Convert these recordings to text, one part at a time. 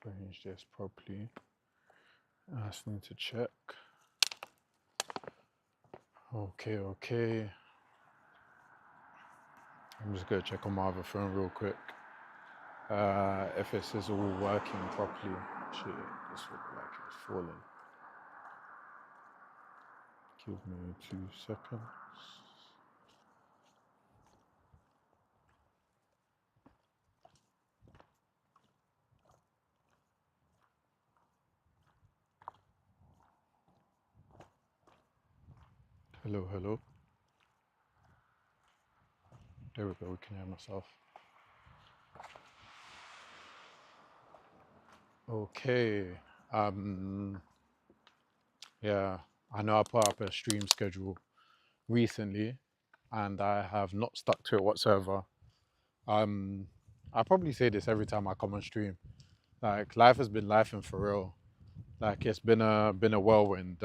arrange this properly. I just need to check. Okay. I'm just gonna check on my other phone real quick. If this is all working properly. Shit, this looks like it's falling. Give me 2 seconds. Hello. There we go, we can hear myself. Okay. Yeah, I know I put up a stream schedule recently and I have not stuck to it whatsoever. I probably say this every time I come on stream. Like, life has been life and for real. Like, it's been a whirlwind.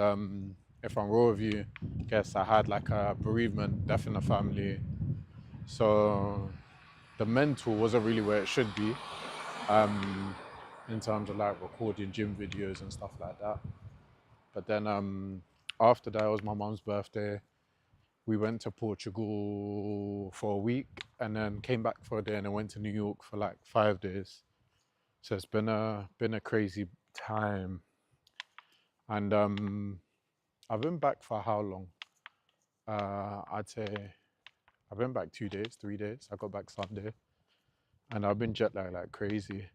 If I'm real with you, guess I had like a bereavement, death in the family. So the mental wasn't really where it should be. In terms of like recording gym videos and stuff like that. But then after that, it was my mum's birthday. We went to Portugal for a week and then came back for a day and then went to New York for like 5 days. So it's been a crazy time. And I've been back for how long? I'd say I've been back 2 days, 3 days. I got back Sunday. And I've been jet lagged like crazy.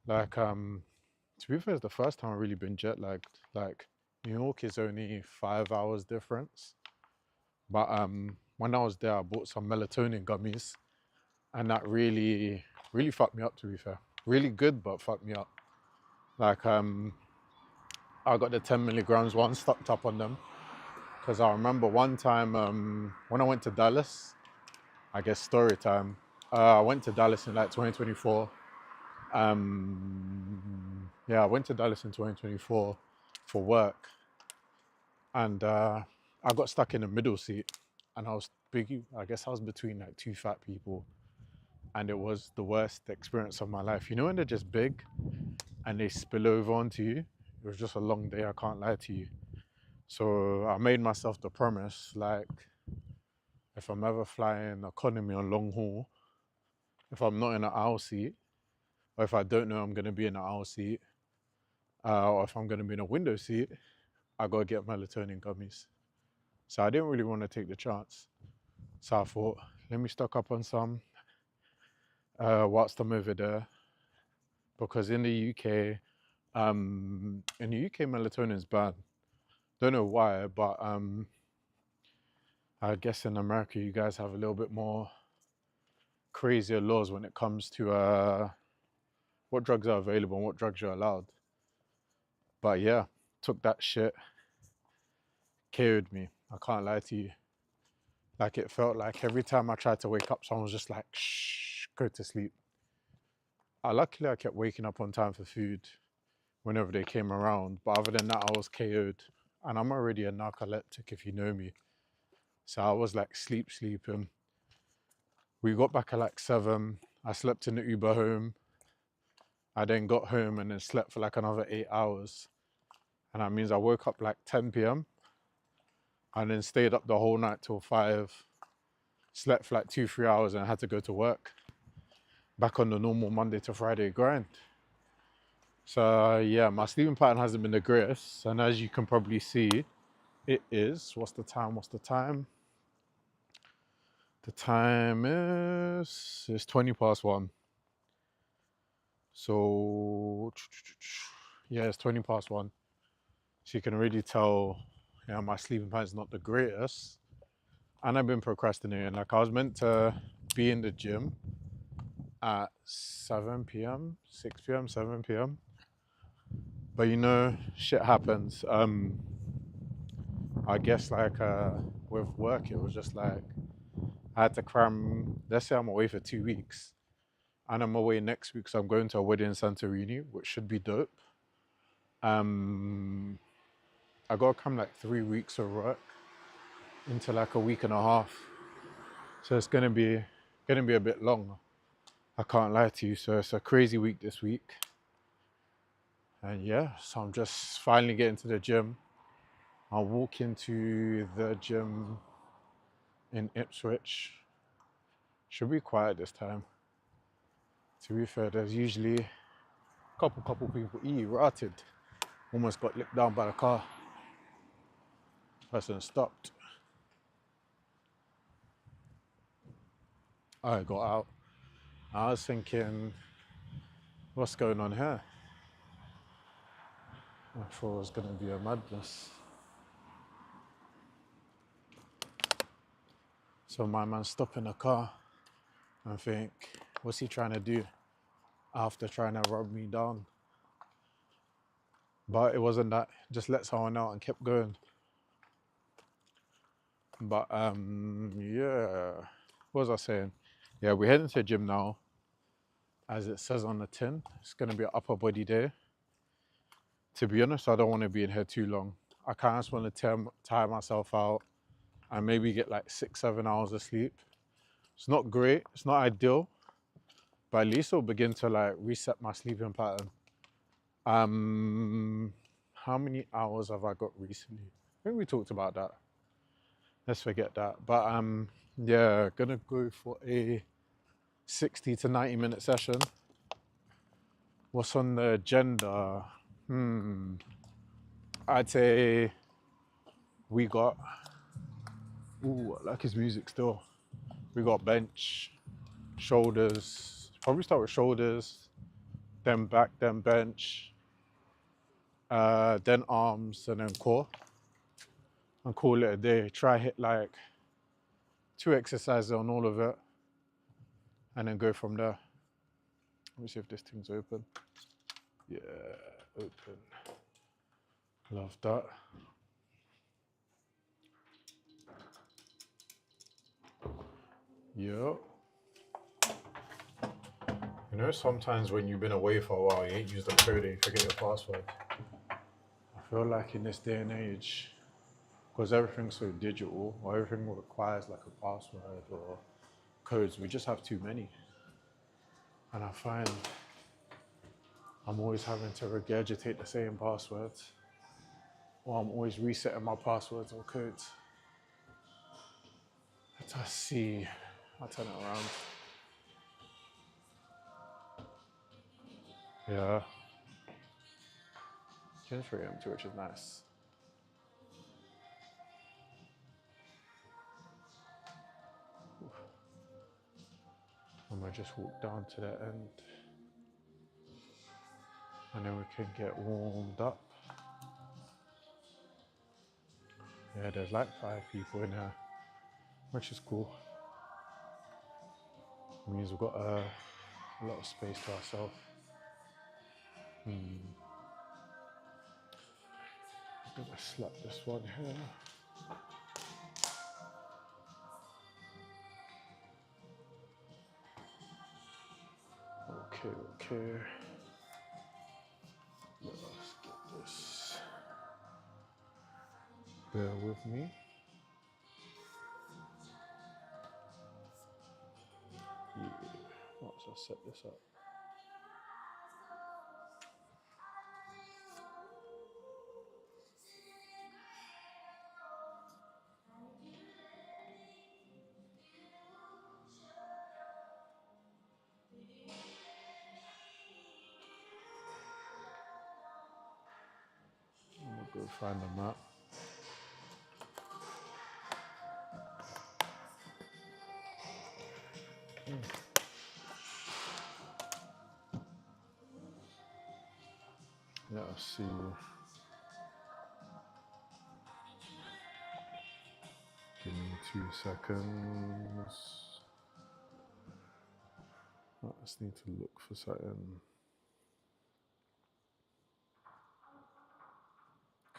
Like, to be fair, it's the first time I've really been jet lagged. Like, New York is only 5 hours difference. But when I was there, I bought some melatonin gummies. And that really fucked me up, to be fair. Really good, but fucked me up. Like, I got the 10 milligrams one, stocked up on them. Because I remember one time when I went to Dallas, I guess story time. I went to Dallas in like 2024. I went to Dallas in 2024 for work. And I got stuck in the middle seat. And I was big, I guess I was between like 2 fat people. And it was the worst experience of my life. You know when they're just big and they spill over onto you? It was just a long day, I can't lie to you. So I made myself the promise, like, if I'm ever flying economy on long haul, if I'm not in an aisle seat, or if I don't know I'm going to be in an aisle seat, or if I'm going to be in a window seat, I got to get melatonin gummies. So I didn't really want to take the chance. So I thought, let me stock up on some whilst I'm over there. Because in the UK, melatonin is banned. Don't know why, but I guess in America you guys have a little bit more crazier laws when it comes to what drugs are available and what drugs you're allowed. But yeah, took that shit, KO'd me. I can't lie to you. Like, it felt like every time I tried to wake up, someone was just like, shh, go to sleep. Luckily, I kept waking up on time for food whenever they came around. But other than that, I was KO'd. And I'm already a narcoleptic, if you know me. So I was like sleeping. We got back at like 7. I slept in the Uber home. I then got home and then slept for like another 8 hours. And that means I woke up like 10 p.m. and then stayed up the whole night till 5. Slept for like 2-3 hours and I had to go to work. Back on the normal Monday to Friday grind. So yeah, my sleeping pattern hasn't been the greatest. And as you can probably see, it is, what's the time? The time is, it's 20 past 1. So yeah, it's 20 past 1. So you can really tell, yeah, my sleeping pattern is not the greatest. And I've been procrastinating. Like, I was meant to be in the gym at 7 p.m, 6 p.m, 7 p.m. But you know, shit happens. I guess like with work, it was just like I had to cram. Let's say I'm away for 2 weeks, and I'm away next week, so I'm going to a wedding in Santorini, which should be dope. I gotta cram like 3 weeks of work into like a week and a half, so it's gonna be a bit long. I can't lie to you. So it's a crazy week this week. And yeah, so I'm just finally getting to the gym. I'll walk into the gym in Ipswich. Should be quiet this time. To be fair, there's usually a couple people rotted. Almost got licked down by the car. Person stopped. I got out. I was thinking, what's going on here? I thought it was going to be a madness. So my man stopped in the car and think, what's he trying to do after trying to rub me down? But it wasn't that. Just let someone out and kept going. But yeah, what was I saying? Yeah, we're heading to the gym now. As it says on the tin, it's going to be an upper body day. To be honest, I don't want to be in here too long. I kind of just want to tire myself out and maybe get like 6-7 hours of sleep. It's not great, it's not ideal, but at least it'll begin to like reset my sleeping pattern. How many hours have I got recently? I think we talked about that. Let's forget that. But yeah, gonna go for a 60 to 90 minute session. What's on the agenda? I'd say we got, ooh, I like his music still. We got bench, shoulders, probably start with shoulders, then back, then bench, then arms, and then core. And call it a day. Try hit like 2 exercises on all of it, and then go from there. Let me see if this thing's open. Yeah, open. Love that. Yeah. You know, sometimes when you've been away for a while, you ain't used the code and you forget your password. I feel like in this day and age, because everything's so digital, or everything requires like a password or codes, we just have too many. And I find I'm always having to regurgitate the same passwords, or I'm always resetting my passwords or codes. Let's see. I'll turn it around. Yeah. It's very empty, which is nice. I'm gonna just walk down to the end, and then we can get warmed up. Yeah, there's like 5 people in here, which is cool. It means we've got a lot of space to ourselves. I'm gonna slap this one here. Okay. Let's get this. Bear with me. Yeah. Once I set this up. I'm gonna go find the map. Let's see. Give me 2 seconds. I just need to look for something.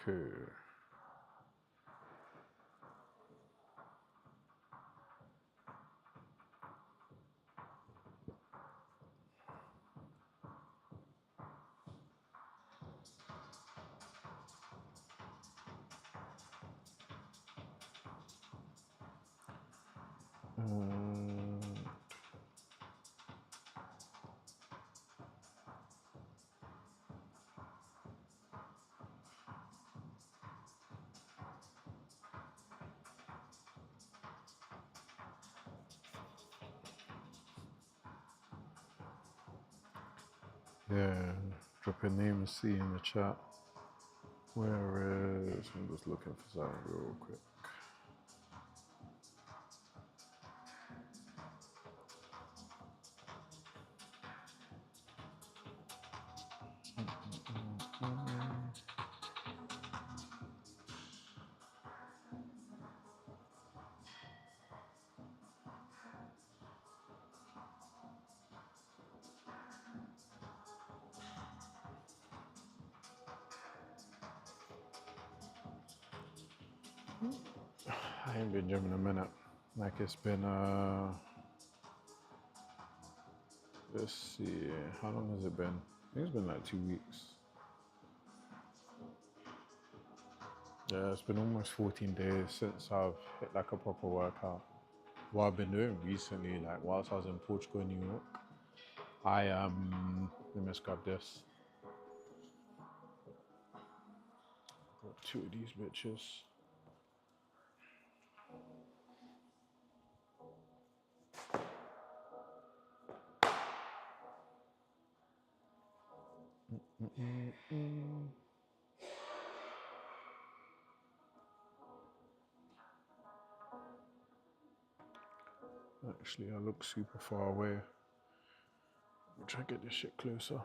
Okay. Yeah, drop your name and see in the chat. Where is, I'm just looking for something real quick. I ain't been gymming in a minute. Like it's been, let's see, how long has it been? I think it's been like 2 weeks. Yeah, it's been almost 14 days since I've hit like a proper workout. What I've been doing recently, like whilst I was in Portugal and New York, let me just grab this. Got two of these bitches. Actually, I look super far away. I'll try to get this shit closer.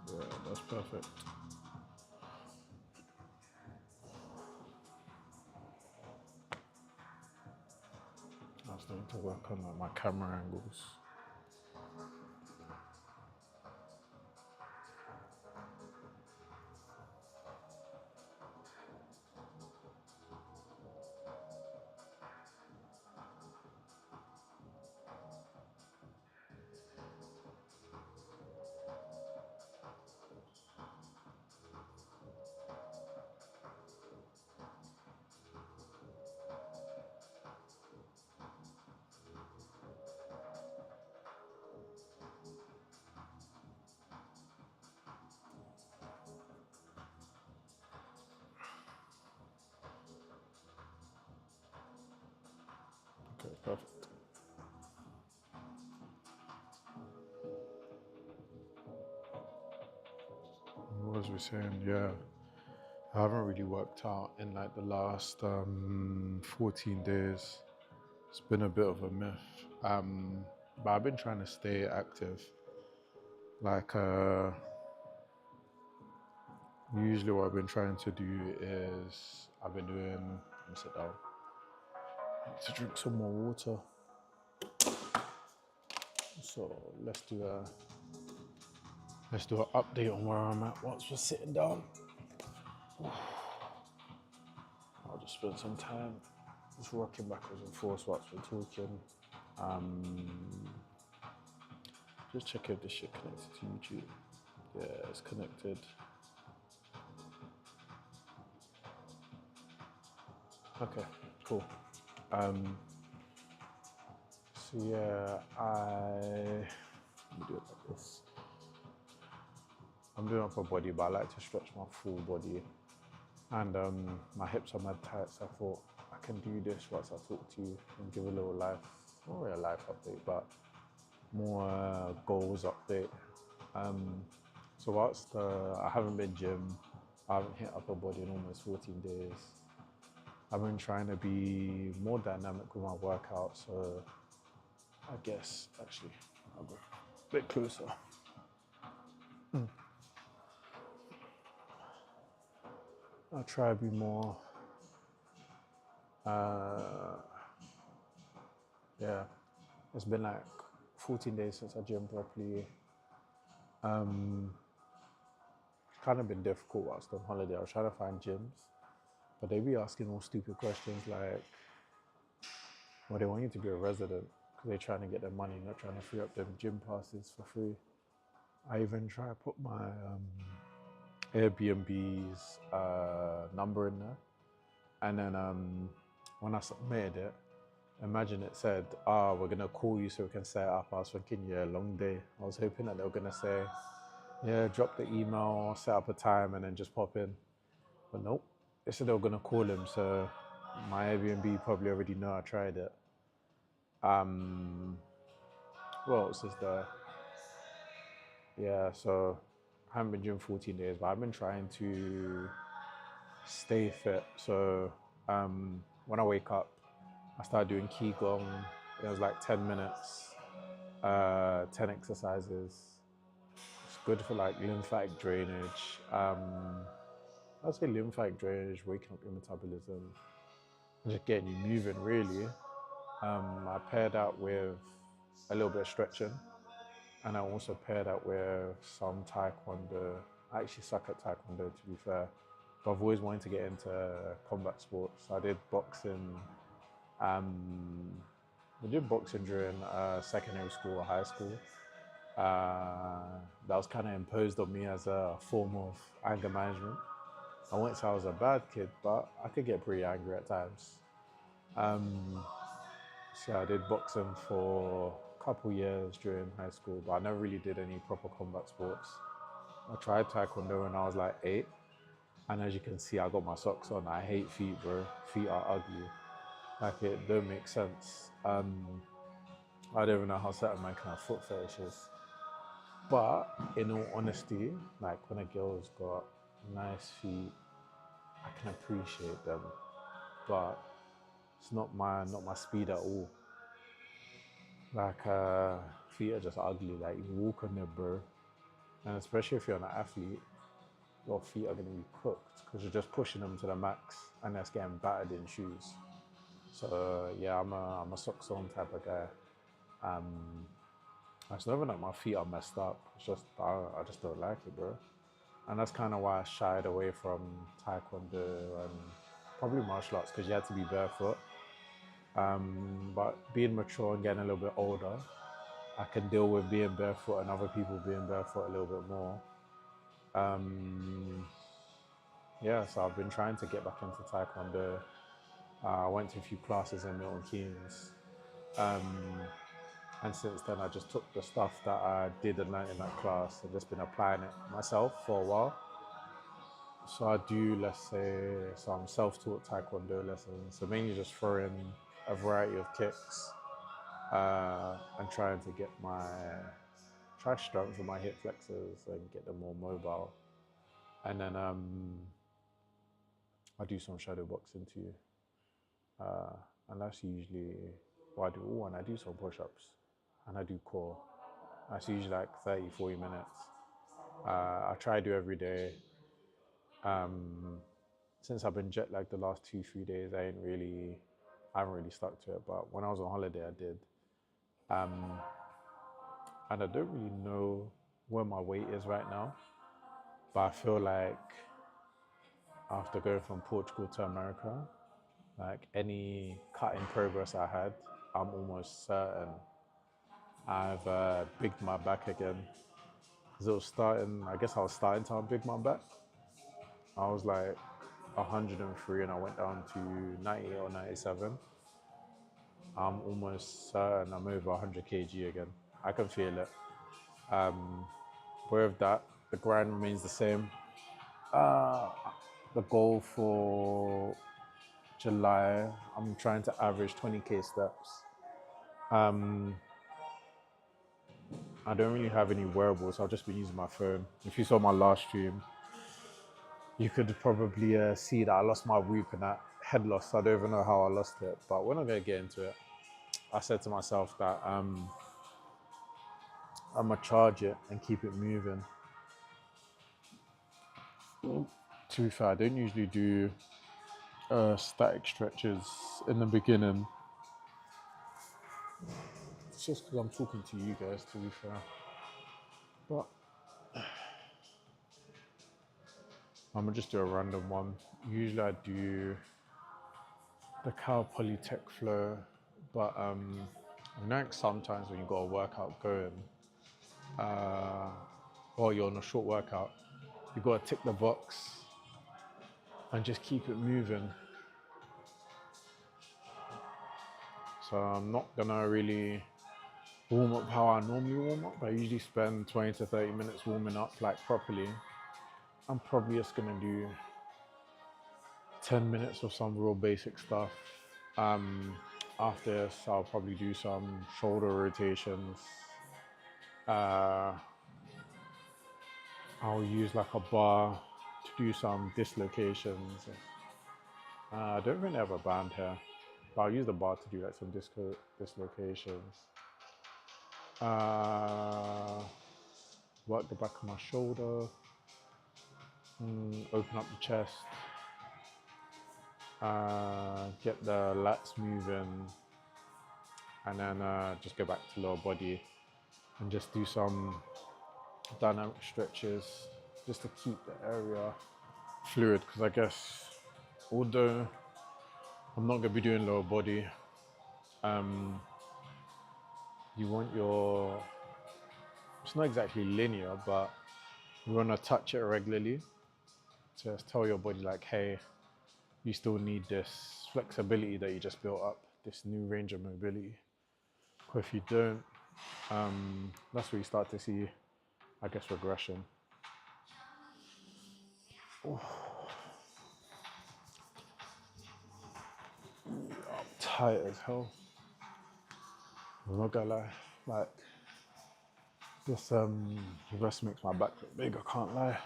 Yeah, that's perfect. I was starting to work on like my camera angles. Okay, perfect. What was we saying? Yeah, I haven't really worked out in like the last 14 days. It's been a bit of a myth. But I've been trying to stay active. Like, usually what I've been trying to do is I've been doing, let me sit down. I need to drink some more water. So let's do an update on where I'm at whilst we're sitting down. I'll just spend some time just rocking backwards and forwards whilst we're talking. Just check if this shit connected to YouTube. Yeah, it's connected. Okay, cool. So yeah, let me do it like this. I'm doing upper body, but I like to stretch my full body. And my hips are mad tight, so I thought I can do this whilst I talk to you and give a little life, not really a life update, but more goals update. So whilst I haven't been gym, I haven't hit upper body in almost 14 days. I've been trying to be more dynamic with my workout, so I guess actually I'll go a bit closer. I'll try to be more, yeah, it's been like 14 days since I gym properly. It's kind of been difficult whilst on holiday. I was trying to find gyms, but they be asking all stupid questions like, well, they want you to be a resident because they're trying to get their money, not trying to free up them gym passes for free. I even try to put my Airbnb's number in there, and then when I submitted it, imagine it said, we're gonna call you so we can set it up. I was thinking, yeah, long day. I was hoping that they were gonna say, yeah, drop the email, set up a time, and then just pop in. But nope, they said they were gonna call him, so my Airbnb probably already know I tried it. Um, what else is there? Yeah, so I haven't been gym 14 days, but I've been trying to stay fit. So when I wake up, I start doing Qigong. It was like 10 minutes, 10 exercises. It's good for like lymphatic drainage. I'd say lymphatic drainage, waking up your metabolism, and just getting you moving really. I paired that with a little bit of stretching, and I also paired that with some taekwondo. I actually suck at taekwondo, to be fair, but I've always wanted to get into combat sports. I did boxing. I did boxing during secondary school or high school. That was kind of imposed on me as a form of anger management. I wouldn't say I was a bad kid, but I could get pretty angry at times. Um, so I did boxing for a couple years during high school, but I never really did any proper combat sports. I tried taekwondo when I was like 8, and as you can see, I got my socks on. I hate feet, bro. Feet are ugly. Like it don't make sense. I don't even know how certain man can have foot fetishes. But in all honesty, like when a girl's got nice feet, I can appreciate them. But it's not my speed at all. Like feet are just ugly. Like you walk on them, bro, and especially if you're an athlete, your feet are gonna be cooked because you're just pushing them to the max, and that's getting battered in shoes. So yeah, I'm a socks on type of guy. Um, it's never like my feet are messed up. It's just I just don't like it, bro. And that's kind of why I shied away from taekwondo and probably martial arts because you had to be barefoot. But being mature and getting a little bit older, I can deal with being barefoot and other people being barefoot a little bit more. Um, yeah, so I've been trying to get back into taekwondo. I went to a few classes in Milton Keynes. Um, and since then, I just took the stuff that I did and learned in that class and just been applying it myself for a while. So I do, let's say, some self-taught taekwondo lessons. So mainly just throwing a variety of kicks and trying to get my try strengthen my hip flexors and get them more mobile. And then I do some shadow boxing too. Uh, and that's usually what I do. Oh, and I do some push-ups and I do core. That's usually like 30, 40 minutes. I try to do every day. Um, since I've been jet lagged the last 2, 3 days, I haven't really stuck to it. But when I was on holiday, I did. Um, and I don't really know where my weight is right now, but I feel like after going from Portugal to America, like any cut in progress I had, I'm almost certain I've bigged my back again. Because it was starting, I guess I was starting to have big my back. I was like 103 and I went down to 98 or 97. I'm almost certain I'm over 100 kg again. I can feel it. Um, with that, the grind remains the same. Uh, the goal for July, I'm trying to average 20k steps. Um, I don't really have any wearables. I've just been using my phone. If you saw my last stream, you could probably see that I lost my Whoop and that head loss. I don't even know how I lost it, but we're not gonna get into it. I said to myself that I'm gonna charge it and keep it moving. To be fair, I don't usually do static stretches in the beginning. It's just because I'm talking to you guys, to be fair. But I'm gonna just do a random one. Usually I do the Cal Polytech flow, but you know, like sometimes when you got a workout going, or you're on a short workout, you gotta tick the box and just keep it moving. So I'm not gonna really warm up how I normally warm up. I usually spend 20 to 30 minutes warming up like properly. I'm probably just gonna do 10 minutes of some real basic stuff. Um, After this, I'll probably do some shoulder rotations. Uh, I'll use like a bar to do some dislocations. I don't really have a band here, but I'll use the bar to do like some dislocations. Work the back of my shoulder, open up the chest, get the lats moving, and then just go back to lower body and just do some dynamic stretches just to keep the area fluid, because I guess although I'm not going to be doing lower body, you want your, it's not exactly linear, but you want to touch it regularly to tell your body like, hey, you still need this flexibility that you just built up, this new range of mobility. But if you don't, that's where you start to see, I guess, regression. Oh. I'm tight as hell. I'm not gonna lie, like this rest makes my back look big, I can't lie.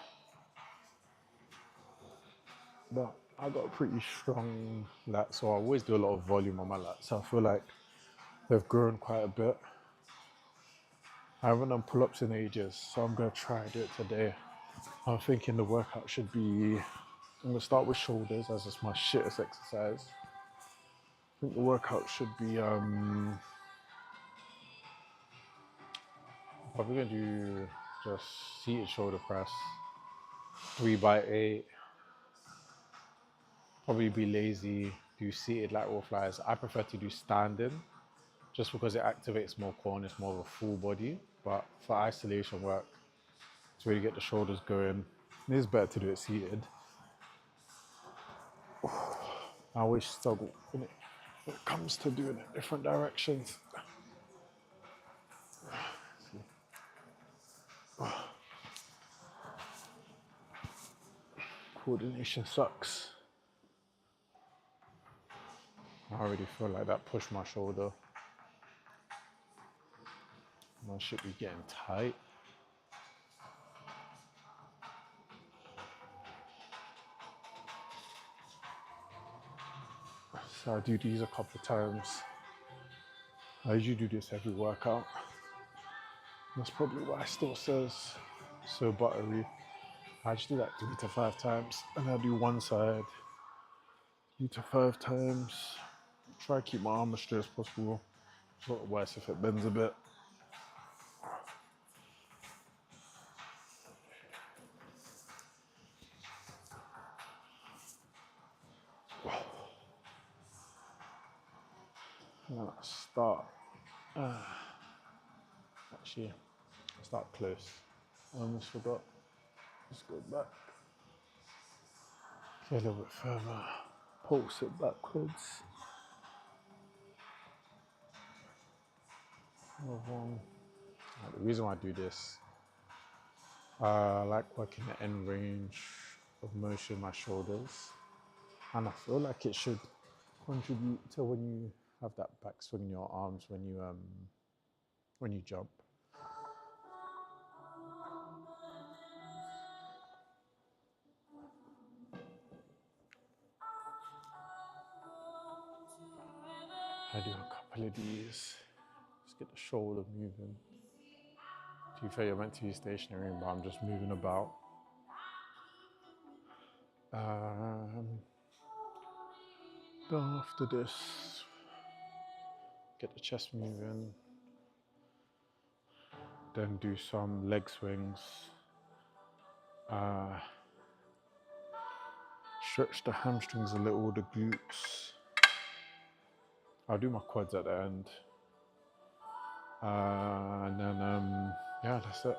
But I got a pretty strong lats, so I always do a lot of volume on my lats. So I feel like they've grown quite a bit. I haven't done pull-ups in ages, so I'm gonna try and do it today. I'm thinking the workout should be, I'm gonna start with shoulders as it's my shittest exercise. I think the workout should be, probably gonna do just seated shoulder press, 3x8. Probably be lazy, do seated lateral flies. I prefer to do standing just because it activates more core and it's more of a full body. But for isolation work, to really get the shoulders going, it is better to do it seated. I always struggle when it comes to doing it different directions. Coordination sucks. I already feel like that pushed my shoulder. I should be getting tight. So I do these a couple of times. I usually do this every workout. That's probably why it still says so buttery. I just do that 3 to 5 times, and I do one side 3 to 5 times. Try to keep my arm as straight as possible. It's a lot worse if it bends a bit. And then I start. Actually, I start close. I almost forgot. Just go back. Get a little bit further. Pulse it backwards. The reason why I do this, I like working the end range of motion in my shoulders, and I feel like it should contribute to when you have that backswing in your arms when you jump. I do a couple of these, just get the shoulder moving. To be fair, you're meant to be stationary, but I'm just moving about. Then after this, get the chest moving. Then do some leg swings. Stretch the hamstrings a little, the glutes. I'll do my quads at the end. And then, yeah, that's it.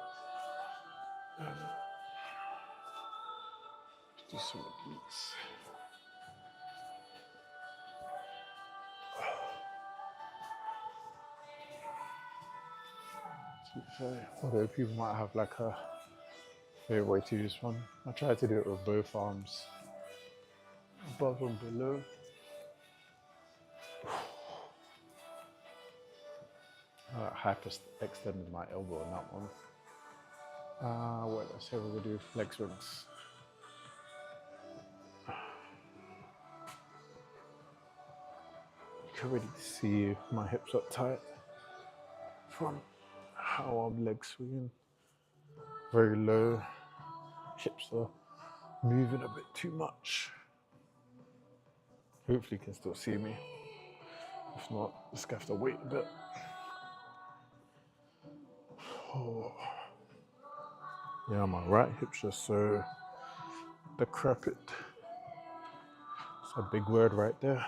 Do some glutes. Although people might have like a favorite way to do this one. I try to do it with both arms. above and below. Hyper extended my elbow on that one. What let's say we're gonna do leg swings. You can already see my hips are tight from how I'm leg swinging. Very low. Hips are moving a bit too much. Hopefully you can still see me. If not, just gonna have to wait a bit. Oh. Yeah, my right hip's just so decrepit. It's a big word right there.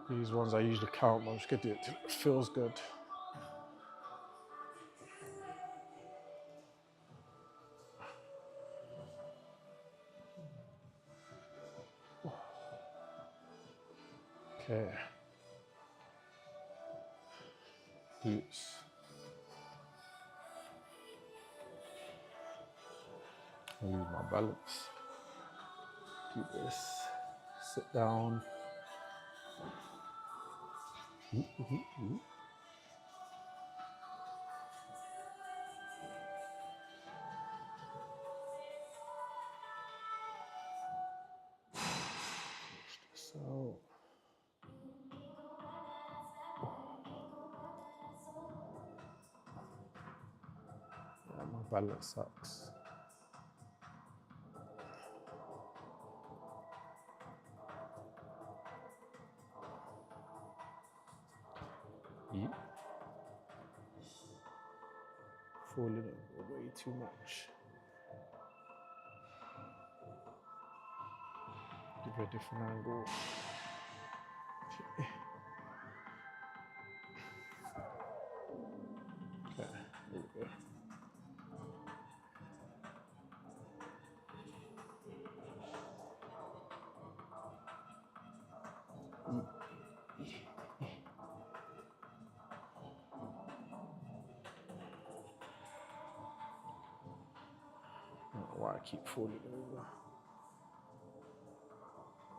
These ones I usually count, but I'm just gonna do it till it feels good. Okay. Glutes. I lose my balance. Do this. Sit down. So. Yeah, my balance sucks. Eat. Falling over way too much. Give you a different angle. Okay, there you go. I don't know why I keep falling over.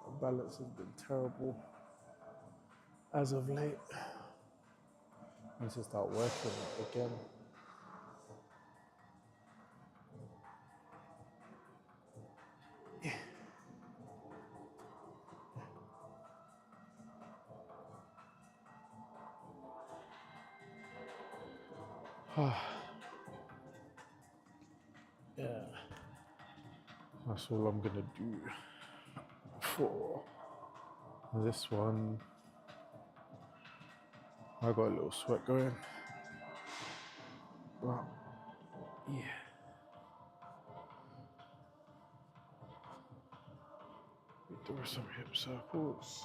My balance has been terrible as of late. I need to start working again. Yeah, that's all I'm gonna do for this one. I got a little sweat going. Well, yeah. There are some hip circles.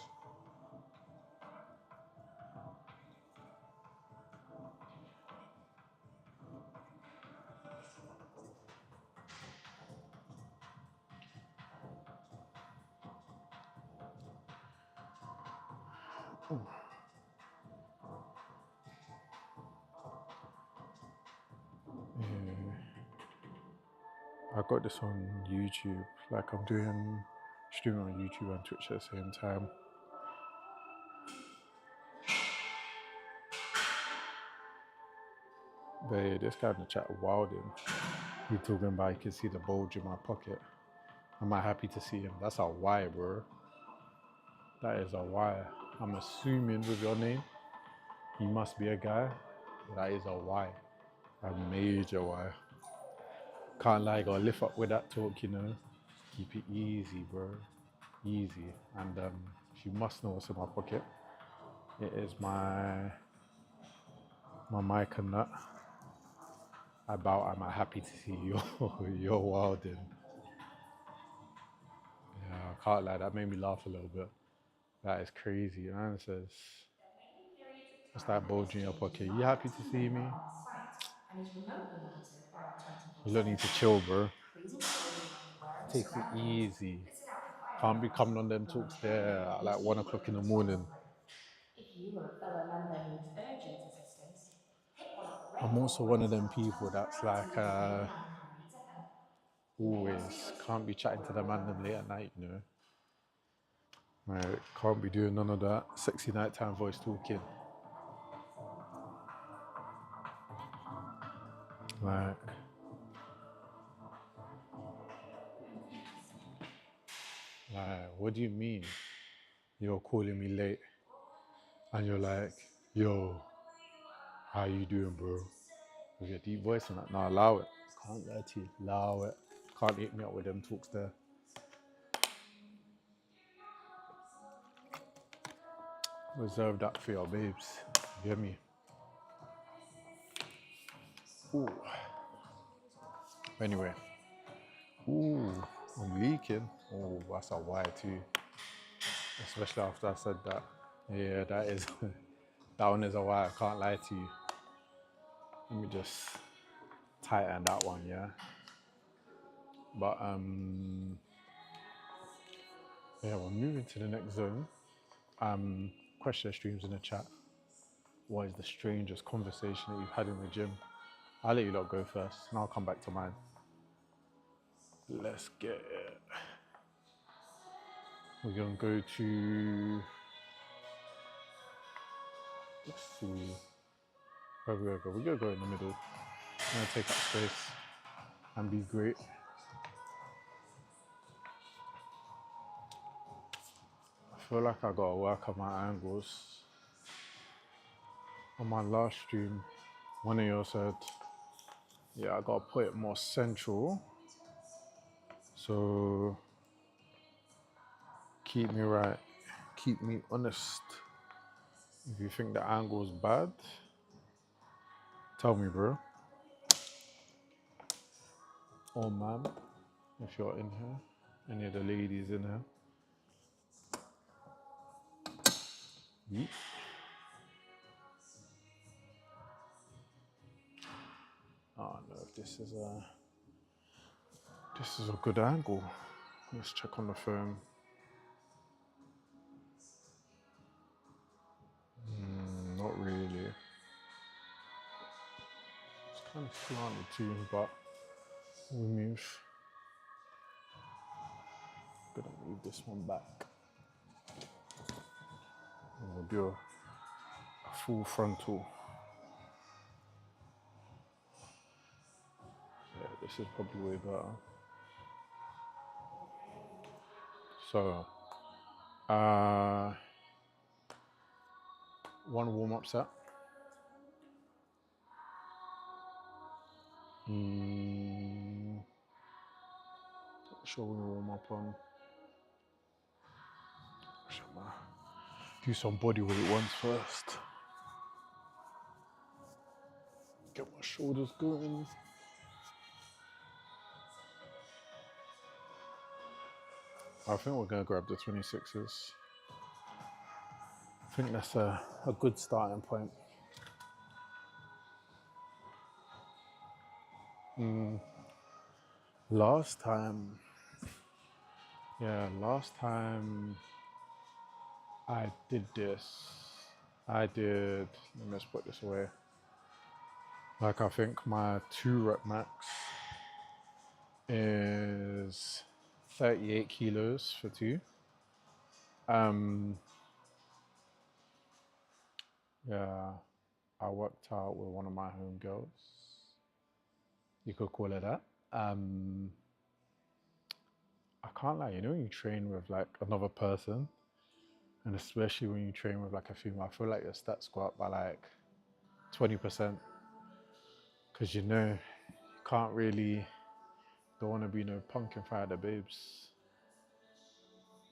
I got this on YouTube, like I'm doing streaming on YouTube and Twitch at the same time. But yeah, this guy in the chat, Wilding, he talking about he can see the bulge in my pocket. Am I happy to see him? That's a Y, bro. That is a Y. I'm assuming with your name, you must be a guy. That is a Y. A major Y. Can't lie, gotta lift up with that talk, you know. Keep it easy, bro. Easy. And you must know what's in my pocket. It is my mic and that. Am I happy to see you're wilding. Yeah, I can't lie, that made me laugh a little bit. That is crazy. Man says, It's like bulging your pocket. You happy to see me? You don't need to chill, bro. Takes it easy. Can't be coming on them talks there at like 1 o'clock in the morning. I'm also one of them people that's like always can't be chatting to the man them late at night, you know. Right, can't be doing none of that sexy nighttime voice talking. Like, what do you mean? You're calling me late and you're like, yo, how you doing, bro? With your deep voice and that. Nah, allow it. Can't lie to you. Allow it. Can't hit me up with them talks there. Reserve that for your babes. You get me? Ooh. Anyway. Ooh, I'm leaking. Oh, that's a why too. Especially after I said that. Yeah, that is that one is a why. I can't lie to you. Let me just tighten that one, yeah. But yeah, we're moving to the next zone. Question streams in the chat. What is the strangest conversation that you've had in the gym? I'll let you lot go first, and I'll come back to mine. Let's get it. We're gonna go to. Let's see. Where we gonna go? We're gonna go in the middle. I'm gonna take up space and be great. I feel like I gotta work on my angles. On my last stream, one of you said, yeah, I gotta put it more central. So keep me right, keep me honest. If you think the angle's bad, tell me, bro. Or ma'am, if you're in here, any of the ladies in here. Yeet. I don't know if this is a good angle. Let's check on the phone. Not really. It's kind of slanted too, but we move. Gonna move this one back. And we'll do a full frontal. Yeah, this is probably way better. So, one warm-up set. Not sure we warm up on. Do some body weight ones first. Get my shoulders going. I think we're gonna grab the 26s. I think that's a good starting point. Last time I did this, let me just put this away. Like, I think my 2 rep max is 38 kilos for 2. Yeah, I worked out with one of my homegirls. You could call it that. I can't lie, you know, when you train with like another person, and especially when you train with like a female, I feel like your stats go up by like 20%. Because you know, you can't really, don't want to be no punk in front of the babes.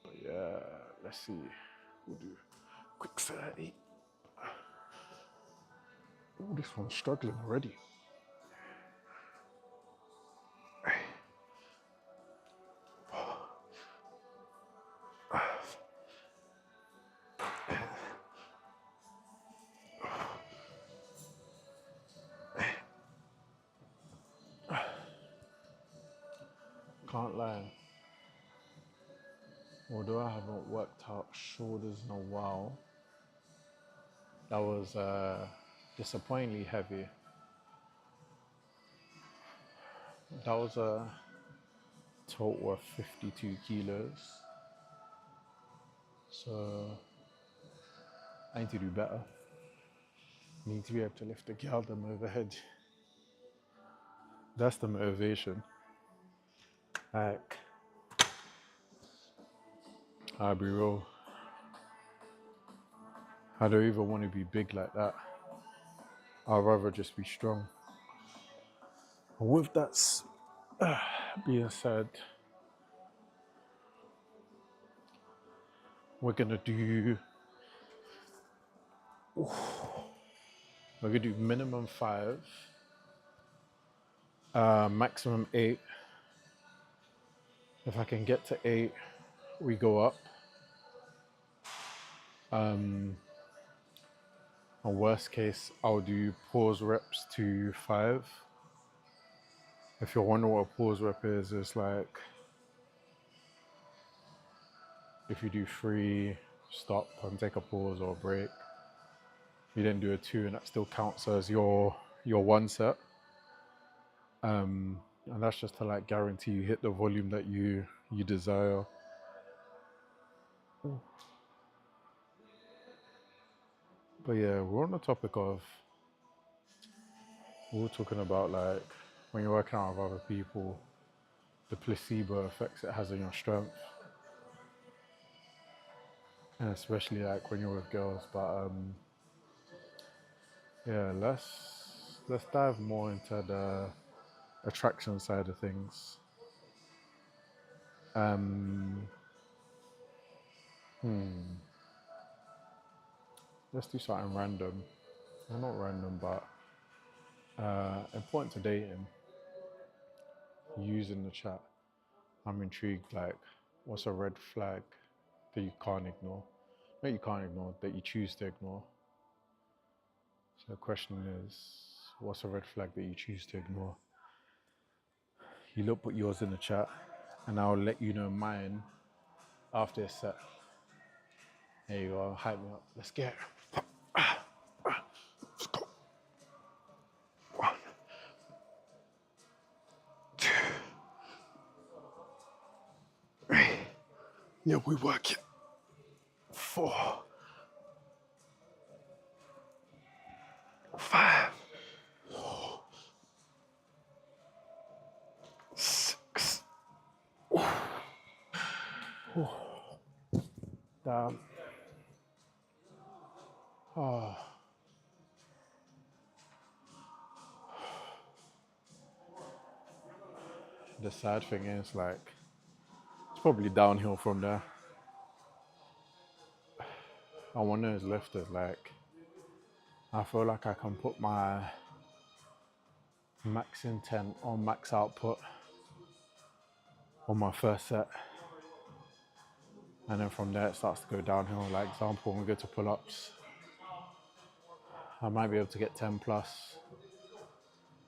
But yeah, let's see. We'll do quick 30. Oh, this one's struggling already. can't lie. Although I haven't worked out shoulders in a while, that was disappointingly heavy. That was a total of 52 kilos. So I need to do better. I need to be able to lift the geldem overhead. That's the motivation. Like, I'll be real. I don't even want to be big like that. I'd rather just be strong. And with that being said, we're gonna do minimum 5, maximum 8. If I can get to 8, we go up. On worst case, I'll do pause reps to 5. If you're wondering what a pause rep is, it's like if you do 3, stop and take a pause or a break. You then do a 2, and that still counts as your 1 set. And that's just to like guarantee you hit the volume that you desire. But yeah, we're on the topic of, we're talking about like when you're working out with other people, the placebo effects it has on your strength, and especially like when you're with girls. But yeah, let's dive more into the attraction side of things. Let's do something random. Well, not random, but important to dating. Using the chat. I'm intrigued. Like, what's a red flag that you can't ignore? Not you can't ignore, that you choose to ignore. So the question is, what's a red flag that you choose to ignore? You look, put yours in the chat, and I'll let you know mine after it's set. There you go. Hype me up. Let's get it. Let's go. 1, 2, 3. Yeah, we work it. 4, 5, 6. Damn. Oh. The sad thing is, like, it's probably downhill from there. I wonder is left is like, I feel like I can put my max intent or max output on my first set, and then from there it starts to go downhill. Like example, when we go to pull-ups, I might be able to get 10 plus.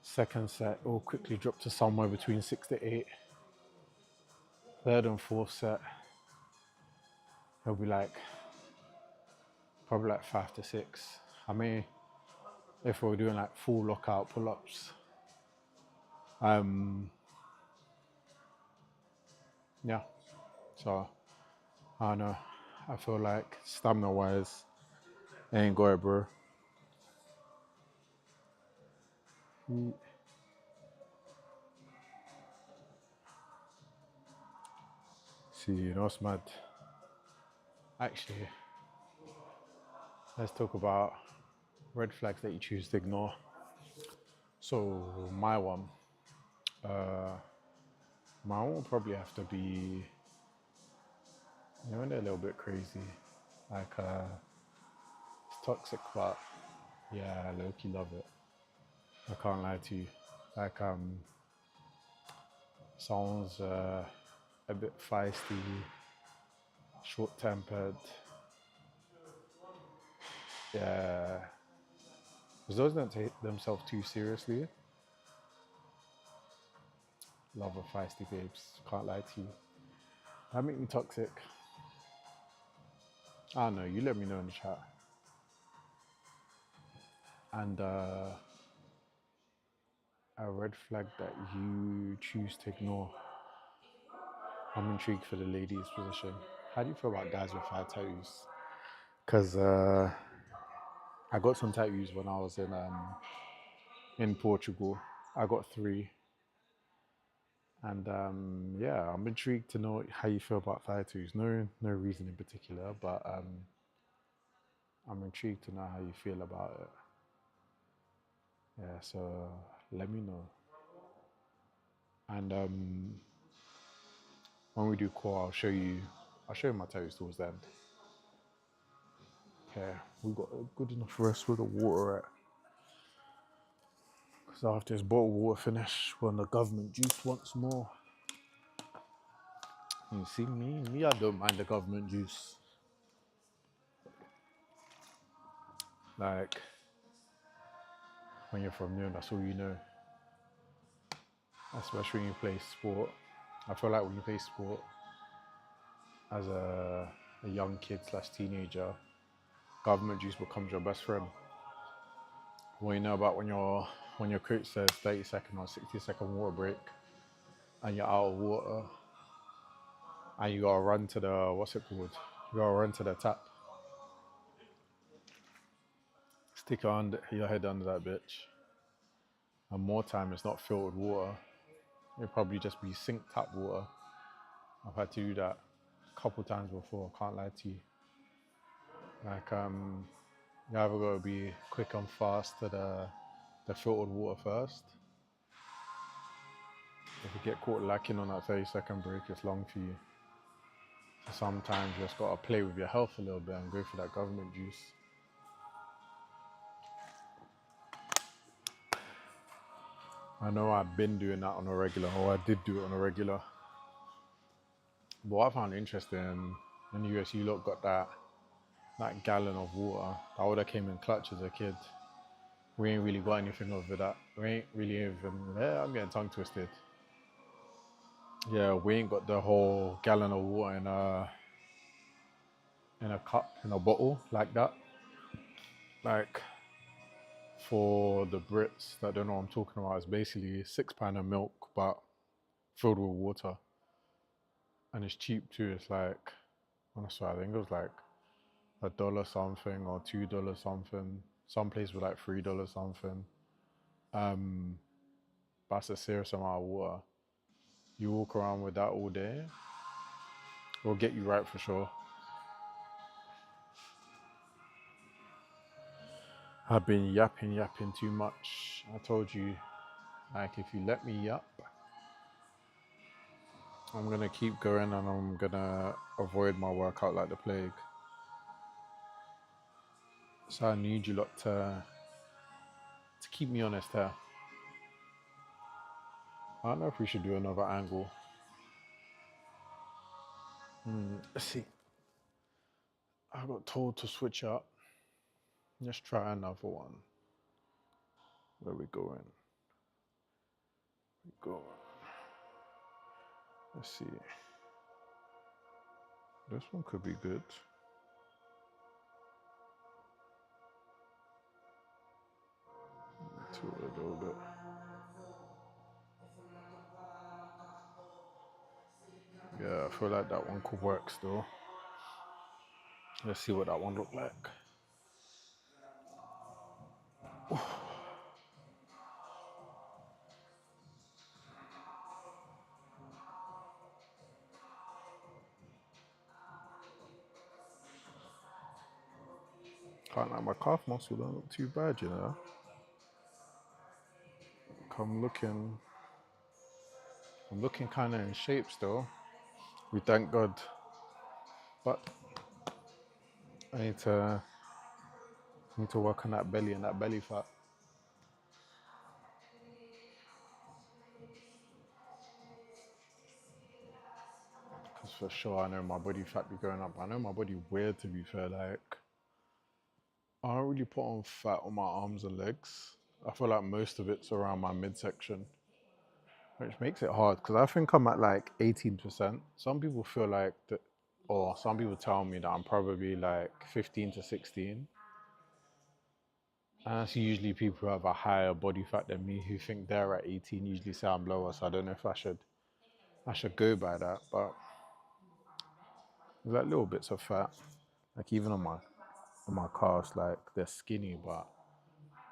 Second set, it will quickly drop to somewhere between 6 to 8. Third and fourth set, it'll be like probably like 5 to 6. I mean, if we're doing like full lockout pull-ups, yeah. So I don't know. I feel like stamina wise, I ain't got it, bro. See, you know what's mad? Actually, let's talk about red flags that you choose to ignore. So my one will probably have to be, you know, they're a little bit crazy. Like it's toxic, but yeah, I low-key love it. I can't lie to you. Like someone's a bit feisty, short-tempered. Yeah, because those don't take themselves too seriously. Love a feisty babes. Can't lie to you. That make me toxic. I don't know. You let me know in the chat. And a red flag that you choose to ignore. I'm intrigued for the ladies' position. How do you feel about guys with 5 tattoos? Because I got some tattoos when I was in Portugal. I got 3. And yeah, I'm intrigued to know how you feel about tattoos. No reason in particular, but I'm intrigued to know how you feel about it. Yeah, so let me know. And when we do call, I'll show you my tattoos towards the end. Okay, we got a good enough rest with the water at. Because after this bottled water finish, we're on the government juice once more. You see me, I don't mind the government juice. Like, when you're from Newham, that's all you know. Especially when you play sport. I feel like when you play sport as a young kid / teenager, government juice becomes your best friend. What you know about when your coach says 30-second or 60-second water break and you're out of water and you gotta run to the, what's it called? You gotta run to the tap. Stick your head under that bitch. And more time it's not filtered water. It'll probably just be sink tap water. I've had to do that a couple times before, can't lie to you. Like you either gotta be quick and fast to the filtered water first. If you get caught lacking on that 30-second break, it's long for you. So sometimes you just gotta play with your health a little bit and go for that government juice. I know I've been doing that on a regular, or I did do it on a regular. But what I found interesting, in the US, you lot got that gallon of water. That would have came in clutch as a kid. We ain't really got anything over that. We ain't really even, yeah, I'm getting tongue twisted. Yeah, we ain't got the whole gallon of water in a cup, in a bottle like that. Like, for the Brits that don't know what I'm talking about, it's basically 6 pound of milk, but filled with water. And it's cheap too. It's like, honestly, I think it was like $1 something or $2 something. Some place was like $3 something. That's a serious amount of water. You walk around with that all day, it'll get you right for sure. I've been yapping too much. I told you, like, if you let me yap, I'm gonna keep going and I'm gonna avoid my workout like the plague. So I need you lot to keep me honest here. I don't know if we should do another angle. Let's see. I got told to switch up. Let's try another one. Where we going? Let's see. This one could be good. To it a little bit. Yeah, I feel like that one could work still. Let's see what that one looked like. Can't like my calf muscle don't look too bad, you know. I'm looking kind of in shape still. We thank God, but I need to work on that belly and that belly fat. Because for sure, I know my body fat be going up. I know my body weird, to be fair. Like, I don't really put on fat on my arms and legs. I feel like most of it's around my midsection. which makes it hard because I think I'm at like 18%. Some people feel like that, or some people tell me that I'm probably like 15 to 16. And that's usually people who have a higher body fat than me who think they're at 18 usually say I'm lower. So I don't know if I should go by that. But there's like little bits of fat, like even on my calves, like they're skinny, but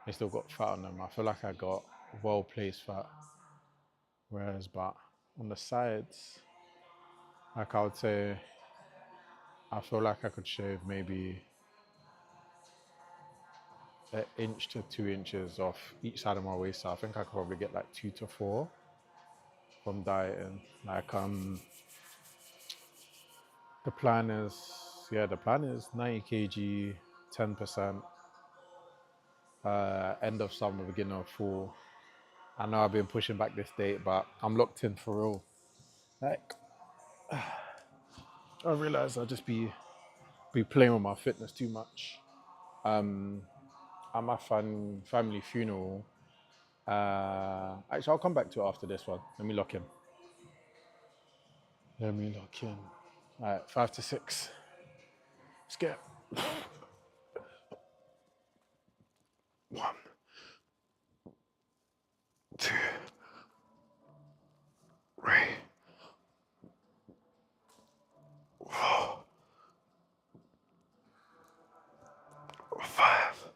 they still got fat on them. I feel like I got well placed fat, whereas but on the sides, like I would say, I feel like I could shave maybe an inch to 2 inches off each side of my waist. So I think I could probably get like 2 to 4 from dieting. Like the plan is, the plan is 90 kg, 10%, end of summer, beginning of fall. I know I've been pushing back this date, but I'm locked in for real. Like I realize I just be playing with my fitness too much. At my family funeral, actually I'll come back to it after this one. Let me lock in. All right, 5 to 6. Let's get 1, 2, 3, 4, 5.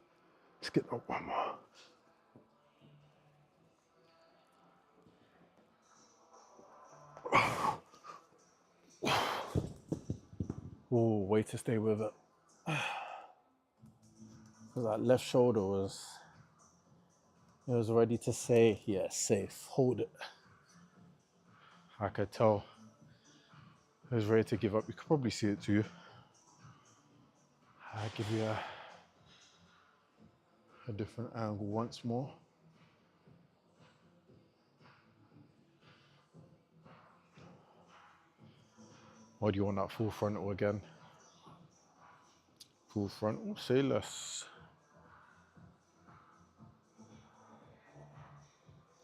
Let's get one more. Oh, way to stay with it. Because that left shoulder it was ready to say, yeah, safe, hold it. I could tell it was ready to give up. You could probably see it too. I'll give you a different angle once more. Or do you want that full frontal again? Full frontal, say less.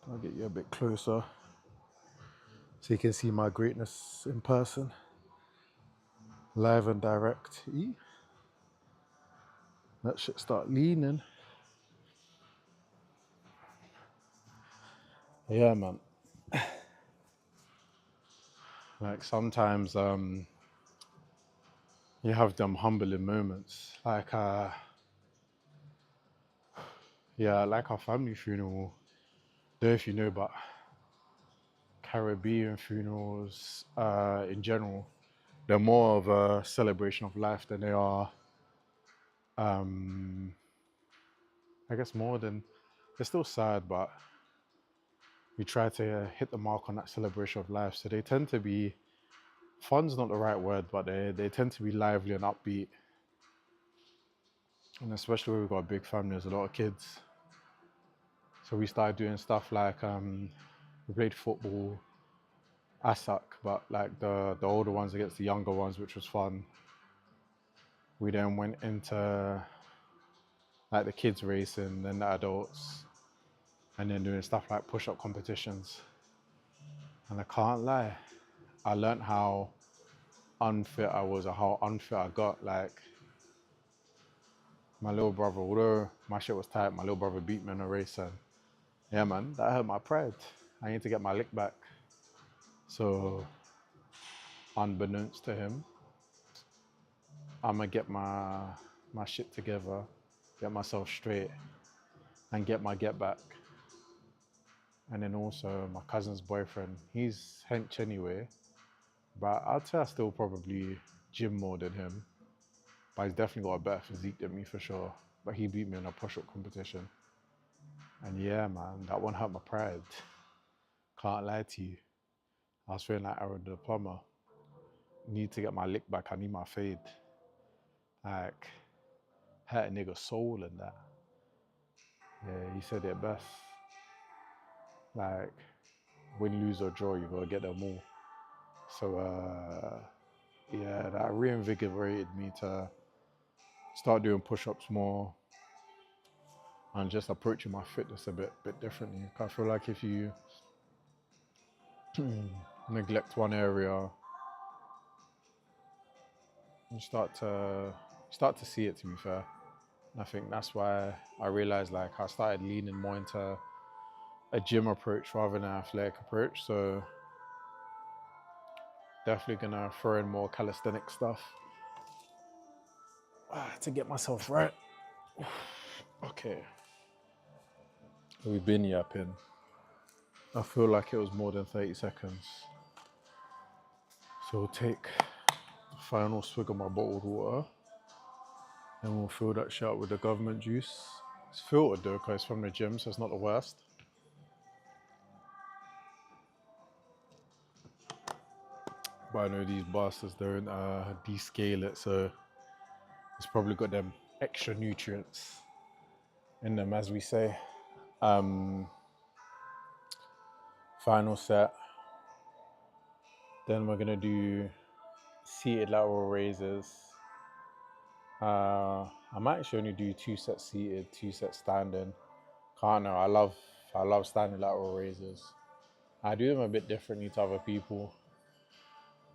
I'll get you a bit closer so you can see my greatness in person, live and direct. That shit start leaning. Yeah, man. Like sometimes you have them humbling moments. Like like our family funeral. Don't know if you know, but Caribbean funerals in general, they're more of a celebration of life than they are I guess more than, they're still sad, but we try to hit the mark on that celebration of life. So they tend to be, fun's not the right word, but they tend to be lively and upbeat. And especially when we've got a big family, there's a lot of kids. So we started doing stuff like we played football, ASAC, but like the older ones against the younger ones, which was fun. We then went into like the kids racing, then the adults, and then doing stuff like push-up competitions. And I can't lie, I learned how unfit I was or how unfit I got. Like my little brother, although my shit was tight, my little brother beat me in a race, and yeah, man, that hurt my pride. I need to get my lick back. So unbeknownst to him, I'ma get my shit together, get myself straight, and get my get back. And then also my cousin's boyfriend, he's hench anyway, but I'd say I still probably gym more than him. But he's definitely got a better physique than me for sure. But he beat me in a push-up competition. And yeah, man, that one hurt my pride. Can't lie to you. I was feeling like Aaron the plumber. Need to get my lick back. I need my fade. Like, hurt a nigga's soul and that. Yeah, he said it best. Like, win, lose or draw, you gotta get them all. So, yeah, that reinvigorated me to start doing push-ups more and just approaching my fitness a bit differently. I feel like if you neglect one area, you start to see it, to be fair. And I think that's why I realized, like, I started leaning more into a gym approach rather than an athletic approach. So definitely gonna throw in more calisthenic stuff to get myself right. Okay, we've been yapping. I feel like it was more than 30 seconds. So we'll take the final swig of my bottled water and we'll fill that shit up with the government juice. It's filtered though, because it's from the gym, so it's not the worst. But I know these bastards don't descale it, so it's probably got them extra nutrients in them, as we say. Final set. Then we're gonna do seated lateral raises. I might actually only do 2 sets seated, 2 sets standing. Can't know. I love standing lateral raises. I do them a bit differently to other people.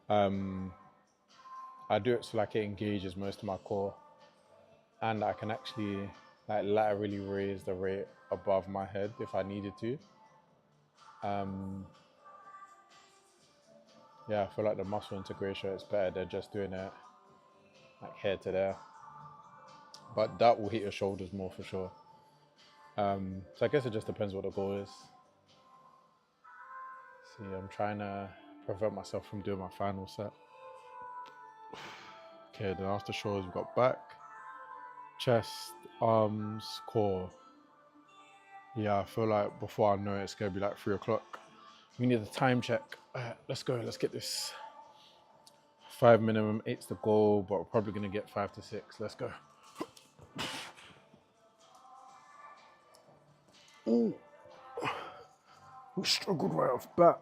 I do it so like it engages most of my core, and I can actually like laterally raise the rate above my head if I needed to. Yeah, I feel like the muscle integration is better than just doing it like here to there. But that will hit your shoulders more for sure. So I guess it just depends what the goal is. See, I'm trying to prevent myself from doing my final set. Okay, then after shoulders, we've got back, chest, arms, core. Yeah, I feel like before I know it, it's gonna be like 3 o'clock. We need a time check. Let's go, let's get this. 5 minimum, 8's the goal, but we're probably gonna get 5 to 6. Let's go. Ooh. We struggled right off bat.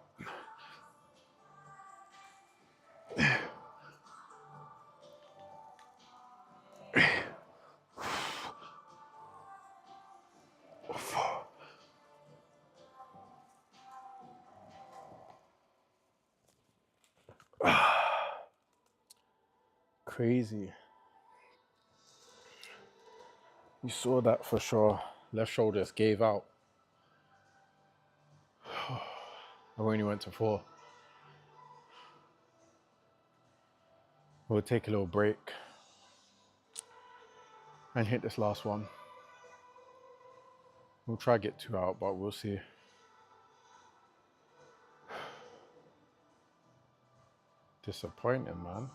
Crazy. You saw that for sure. Left shoulder just gave out. I only went to 4. We'll take a little break and hit this last one. We'll try to get 2 out, but we'll see. Disappointing, man.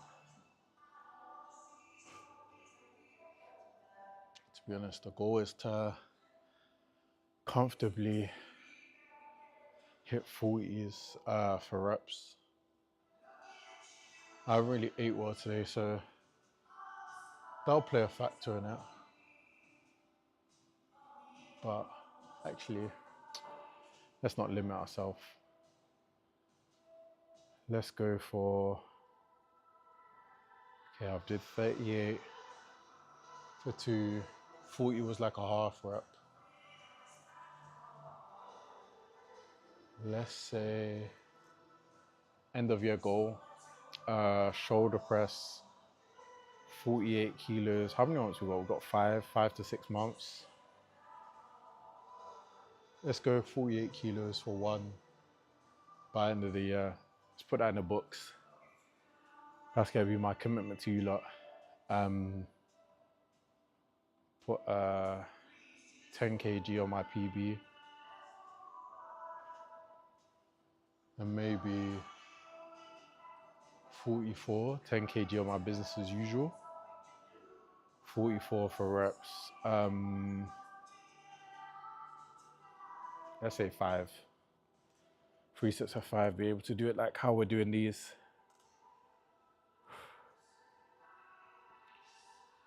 To be honest, the goal is to comfortably hit 40s for reps. I really ate well today, so that'll play a factor in it. But actually, let's not limit ourselves. Let's go for, okay, I've did 38 for 2. 40 was like a half rep. Let's say end of year goal, shoulder press, 48 kilos. How many months we got? We've got 5 to 6 months. Let's go 48 kilos for 1 by end of the year. Let's put that in the books. That's gonna be my commitment to you lot. Put 10 kg on my PB. And maybe 44, 10 kg on my business as usual. 44 for reps. Let's say 5. 3 sets of 5, be able to do it like how we're doing these.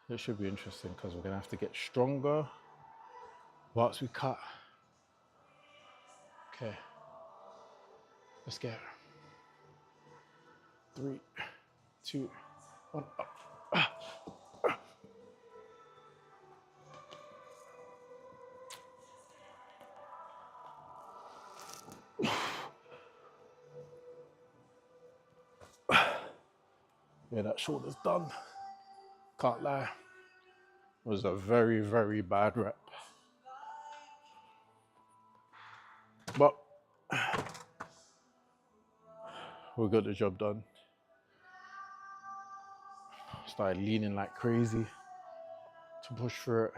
It should be interesting because we're gonna have to get stronger whilst we cut. Okay, let's get 3, 2, 1, up. Yeah, that shoulder's done. Can't lie. It was a very, very bad rep. But we got the job done. Started leaning like crazy to push through it.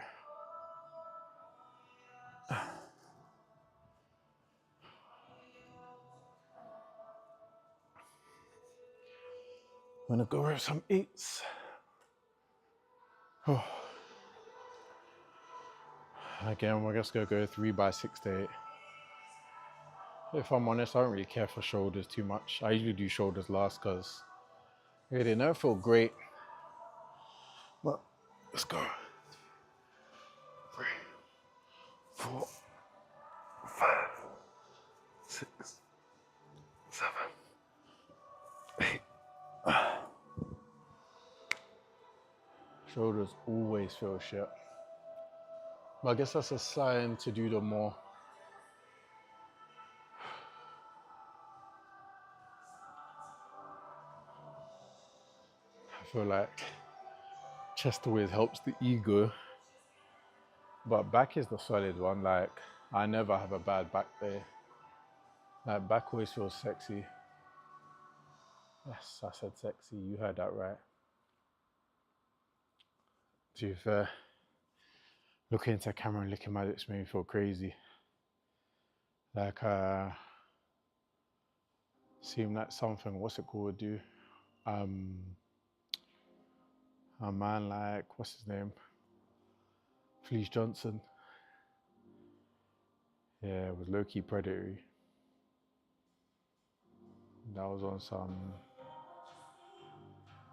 I'm gonna go with some eights. Oh. Again, we're just gonna go 3 by 6 to 8. If I'm honest, I don't really care for shoulders too much. I usually do shoulders last because they never feel great. But let's go. 3, 4, 5, 6, 7, 8. Shoulders always feel shit. But I guess that's a sign to do them more. I feel like chest always helps the ego. But back is the solid one. Like, I never have a bad back day. Like, back always feels sexy. Yes, I said sexy. You heard that right. To be fair, looking into the camera and licking my lips made me feel crazy. Like, seemed like something, what's it called, would do? A man like, what's his name? Felice Johnson. Yeah, it was low-key predatory. That was on some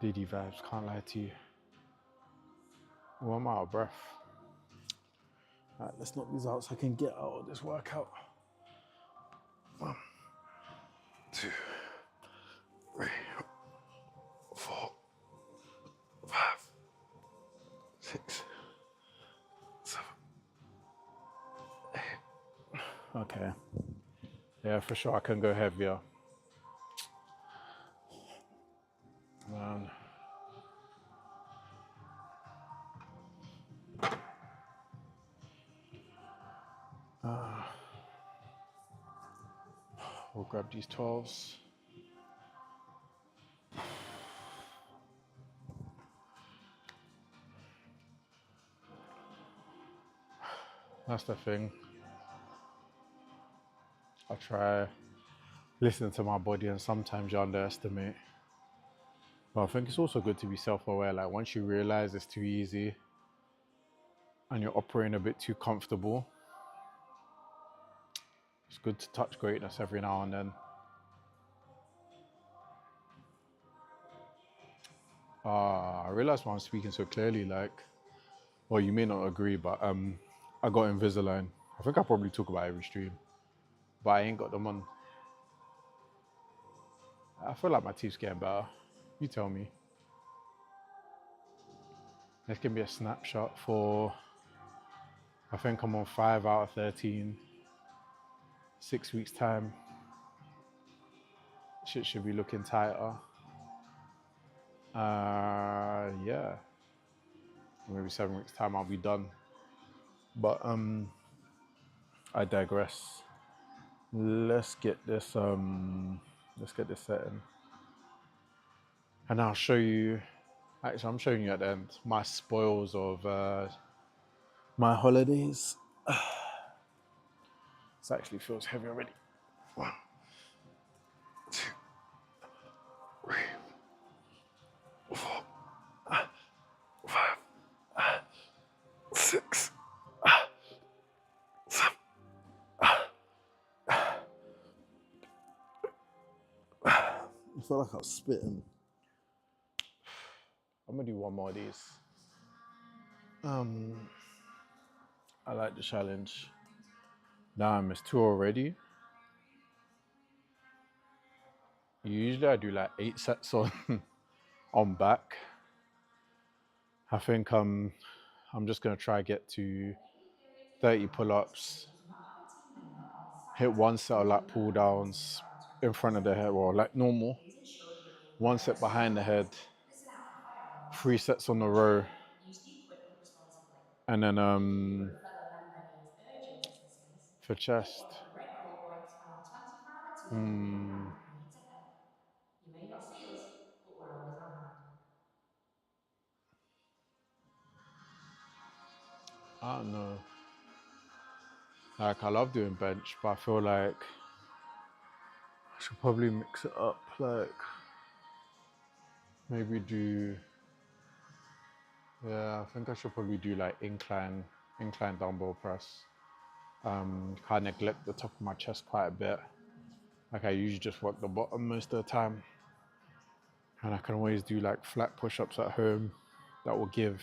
Diddy vibes, can't lie to you. Well, I'm out of breath. Alright, let's knock these out so I can get out of this workout. 1, 2, 3, 4, 5, 6, 7, 8. Okay. Yeah, for sure I can go heavier. Man. We'll grab these 12s. That's the thing. I try listening to my body, and sometimes you underestimate. But I think it's also good to be self-aware. Like, once you realize it's too easy and you're operating a bit too comfortable, it's good to touch greatness every now and then. I realize why I'm speaking so clearly. Like, well, you may not agree, but I got Invisalign. I think I probably talk about every stream, but I ain't got them on. I feel like my teeth's getting better. You tell me. This can be a snapshot for, I think I'm on 5 out of 13. 6 weeks time, shit should be looking tighter. Yeah, maybe 7 weeks time I'll be done. But I digress. Let's get this setting, and I'll show you. Actually, I'm showing you at the end my spoils of my holidays. This actually feels heavy already. 1, 2, 3, 4, 5, 6, 7. I feel like I was spitting. I'm gonna do one more of these. I like the challenge. Damn, it's 2 already. Usually I do like 8 sets on on back. I think I'm just gonna try get to 30 pull-ups, hit 1 set of like pull downs in front of the head, or like normal, 1 set behind the head, 3 sets on the row, and then for chest, mm, I don't know. Like I love doing bench, but I feel like I should probably mix it up. Like maybe do, yeah, I think I should probably do like incline dumbbell press. I neglect the top of my chest quite a bit. Like I usually just work the bottom most of the time, and I can always do like flat push-ups at home. That will give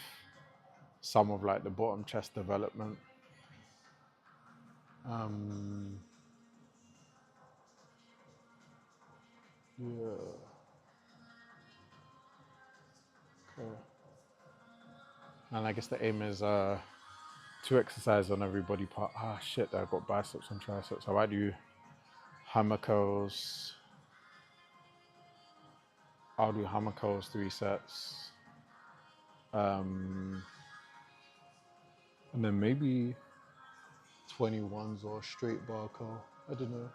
some of like the bottom chest development. Yeah. Okay. And I guess the aim is 2 exercises on every body part. Ah, shit, I've got biceps and triceps. I might do hammer curls. I'll do hammer curls 3 sets. And then maybe 21s or straight bar curl. I don't know.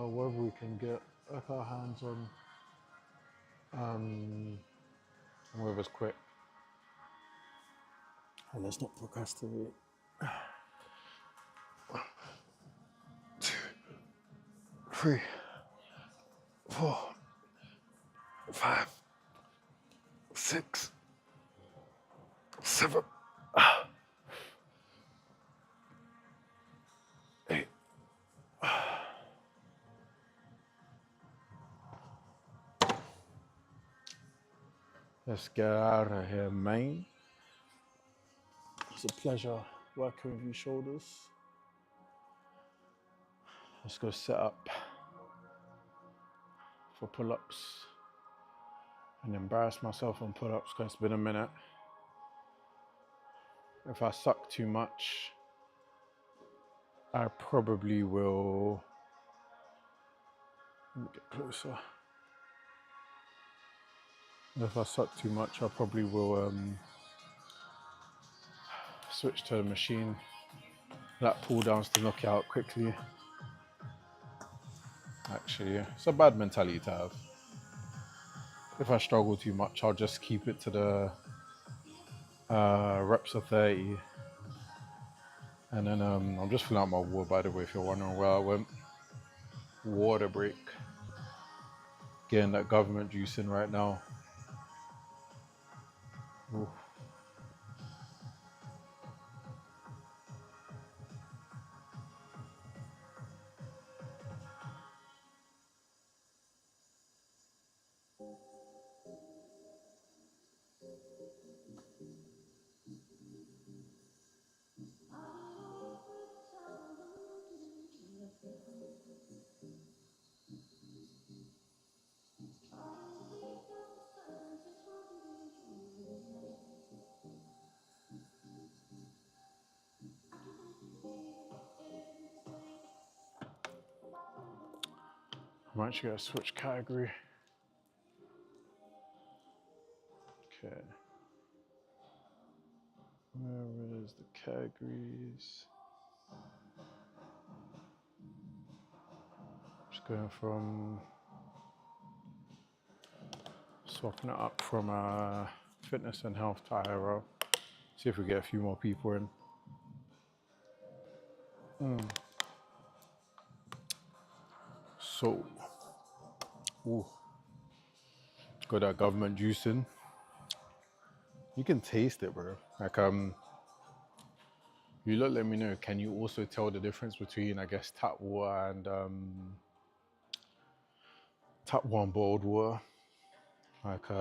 Whatever we can get like our hands on. Whatever's quick. And let's not procrastinate. 2, 3, 4, 5, 6, 7, 8. Let's get out of here, man. It's a pleasure working with you shoulders. Let's go set up for pull-ups and embarrass myself on pull-ups because it's been a minute. If I suck too much, I probably will. Let me get closer. If I suck too much, I probably will switch to a machine, like pull downs to knock it out quickly. Actually, it's a bad mentality to have. If I struggle too much, I'll just keep it to the reps of 30. And then I'm just filling out my water, by the way, if you're wondering where I went. Water break. Getting that government juice in right now. Ooh. I'm actually gonna switch category. Okay. Where is the categories? Just going from swapping it up from fitness and health to IRL. See if we get a few more people in. So, ooh, got that government juice in. You can taste it, bro. Like you lot let me know. Can you also tell the difference between, I guess, tap water and tap water and boiled water? Like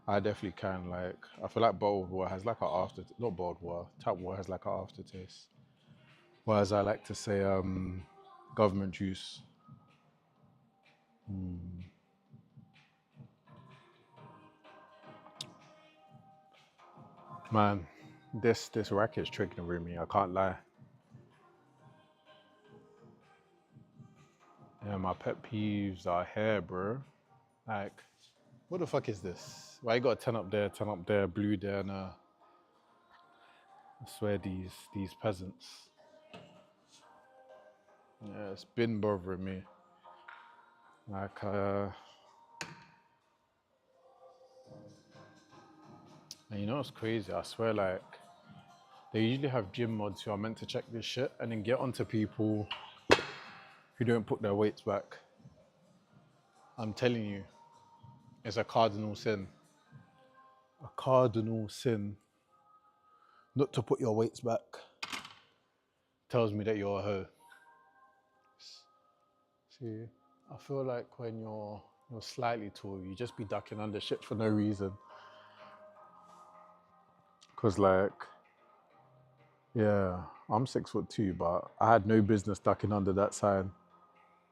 I definitely can. Like I feel like boiled water has like not boiled water. Tap water has like an aftertaste. Whereas I like to say government juice. Man, this racket's triggering me. I can't lie. Yeah, my pet peeves are here, bro. Like What the fuck is this? Why you got a 10 up there, blue there, and I swear these peasants. Yeah, it's been bothering me. Like, and you know what's crazy? I swear, like, they usually have gym mods who are meant to check this shit and then get onto people who don't put their weights back. I'm telling you, it's a cardinal sin. A cardinal sin not to put your weights back. Tells me that you're a hoe. See, I feel like when you're slightly tall, you just be ducking under shit for no reason. Cause like, yeah, I'm 6'2", but I had no business ducking under that sign.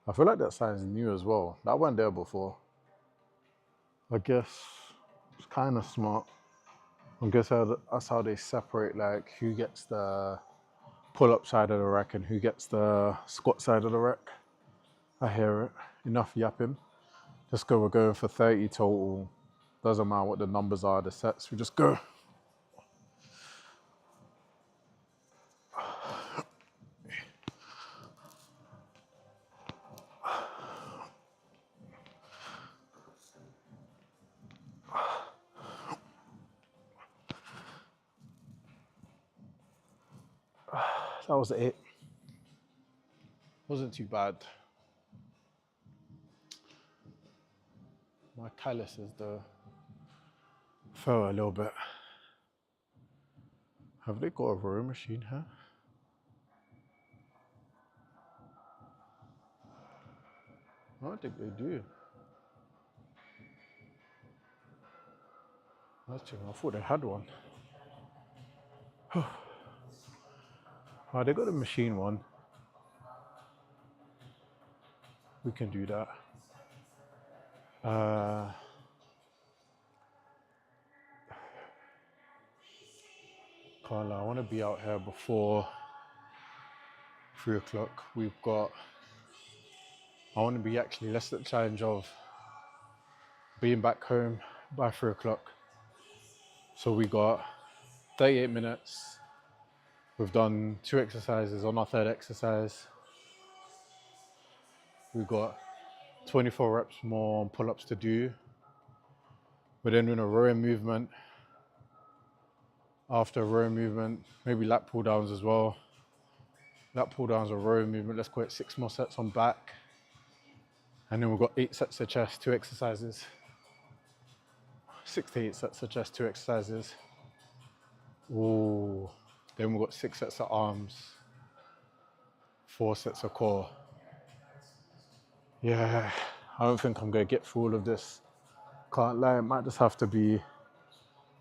I feel like that sign's new as well. That wasn't there before. I guess it's kind of smart. I guess that's how they separate like who gets the pull-up side of the rack and who gets the squat side of the rack. I hear it. Enough yapping. Let's go. We're going for 30 total. Doesn't matter what the numbers are, the sets. We just go. That was it. Wasn't too bad. My calluses though fell a little bit. Have they got a row machine here? I don't think they do. I thought they had one. Oh, they got a machine one. We can do that. Carla, I want to be out here before 3 o'clock. I want to be actually less than the challenge of being back home by 3 o'clock. So we got 38 minutes. We've done 2 exercises. On our 3rd exercise, we've got 24 reps more pull-ups to do. We're then doing a rowing movement. After rowing movement, maybe lat pull downs as well. Lat pull downs or rowing movement. Let's call it 6 more sets on back. And then we've got 8 sets of chest, 2 exercises. 6 to 8 sets of chest, 2 exercises. Ooh. Then we've got 6 sets of arms, 4 sets of core. Yeah, I don't think I'm gonna get through all of this. Can't lie, it might just have to be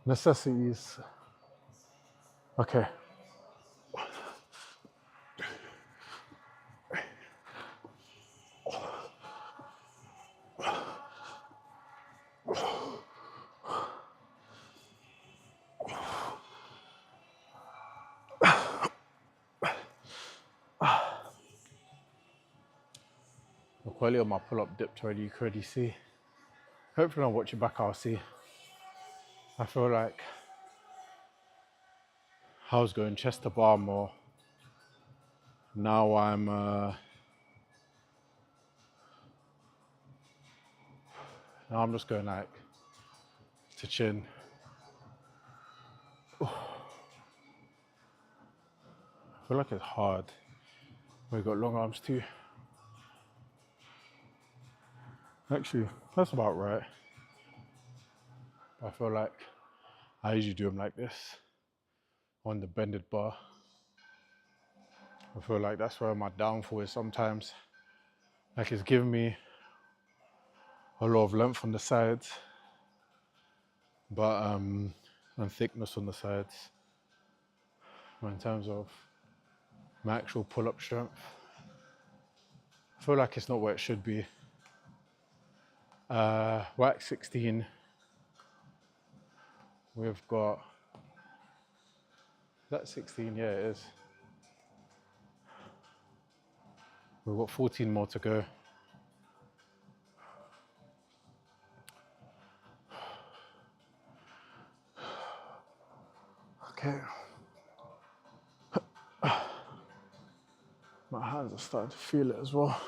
necessities. Okay. The quality of my pull-up dipped already, you could already see. Hopefully I'll watch it back, I'll see. I feel like I was going chest to bar more. Now I'm just going like to chin. I feel like it's hard. We've got long arms too. Actually, that's about right. I feel like I usually do them like this on the bended bar. I feel like that's where my downfall is sometimes. Like it's giving me a lot of length on the sides, but and thickness on the sides. But in terms of my actual pull-up strength, I feel like it's not where it should be. Wax 16. We've got that 16. Yeah, it is. We've got 14 more to go. starting to feel it as well.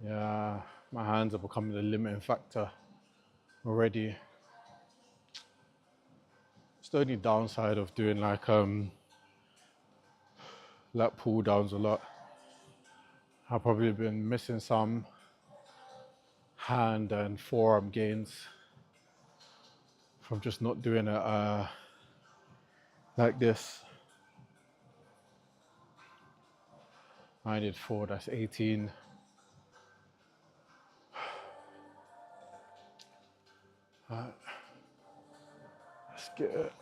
Yeah, my hands are becoming the limiting factor already. It's the only downside of doing like pull downs a lot. I've probably been missing some hand and forearm gains from just not doing it like this. I did 4, that's 18. Right, let's get it.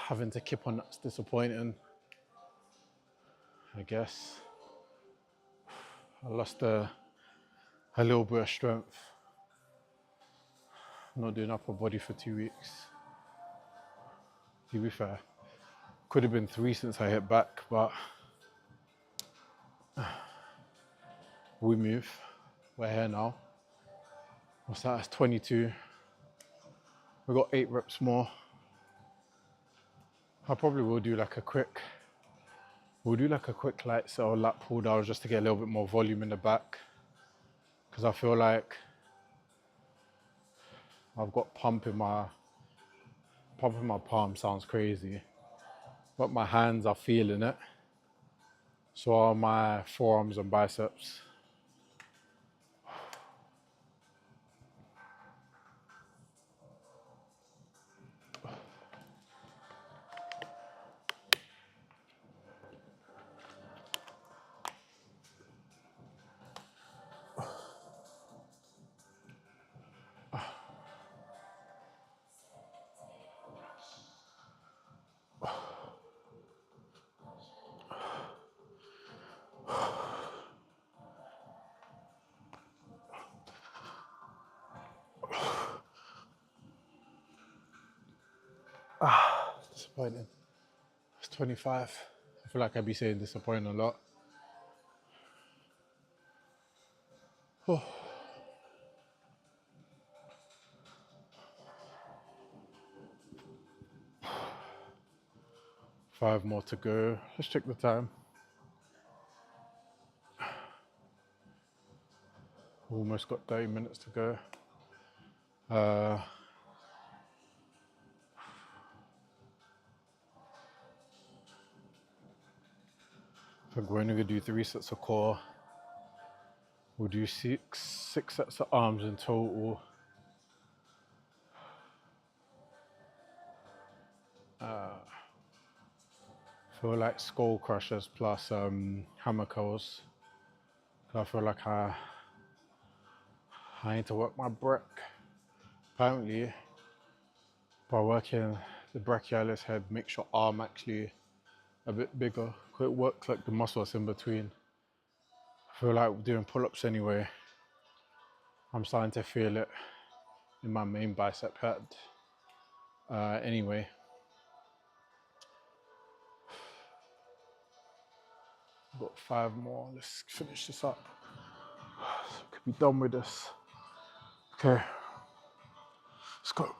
Having to keep on, that's disappointing. I guess I lost a little bit of strength. Not doing upper body for 2 weeks. To be fair, could have been 3 since I hit back, but we move. We're here now. What's that? That's 22. We got 8 reps more. I probably will do like a quick. We'll do like a quick light set or lat pull down just to get a little bit more volume in the back, because I feel like I've got pump in my palm. Sounds crazy, but my hands are feeling it. So are my forearms and biceps. Disappointing. It's 25. I feel like I'd be saying disappointing a lot. Oh. 5 more to go. Let's check the time. Almost got 30 minutes to go. I think we're only gonna do 3 sets of core. We'll do six sets of arms in total. Feel like skull crushers plus hammer curls. I feel like I need to work my break. Apparently, by working the brachialis head, makes your arm actually a bit bigger. It works like the muscles in between. I feel like doing pull-ups anyway. I'm starting to feel it in my main bicep head. Anyway, got 5 more. Let's finish this up. So we could be done with this. Okay, let's go.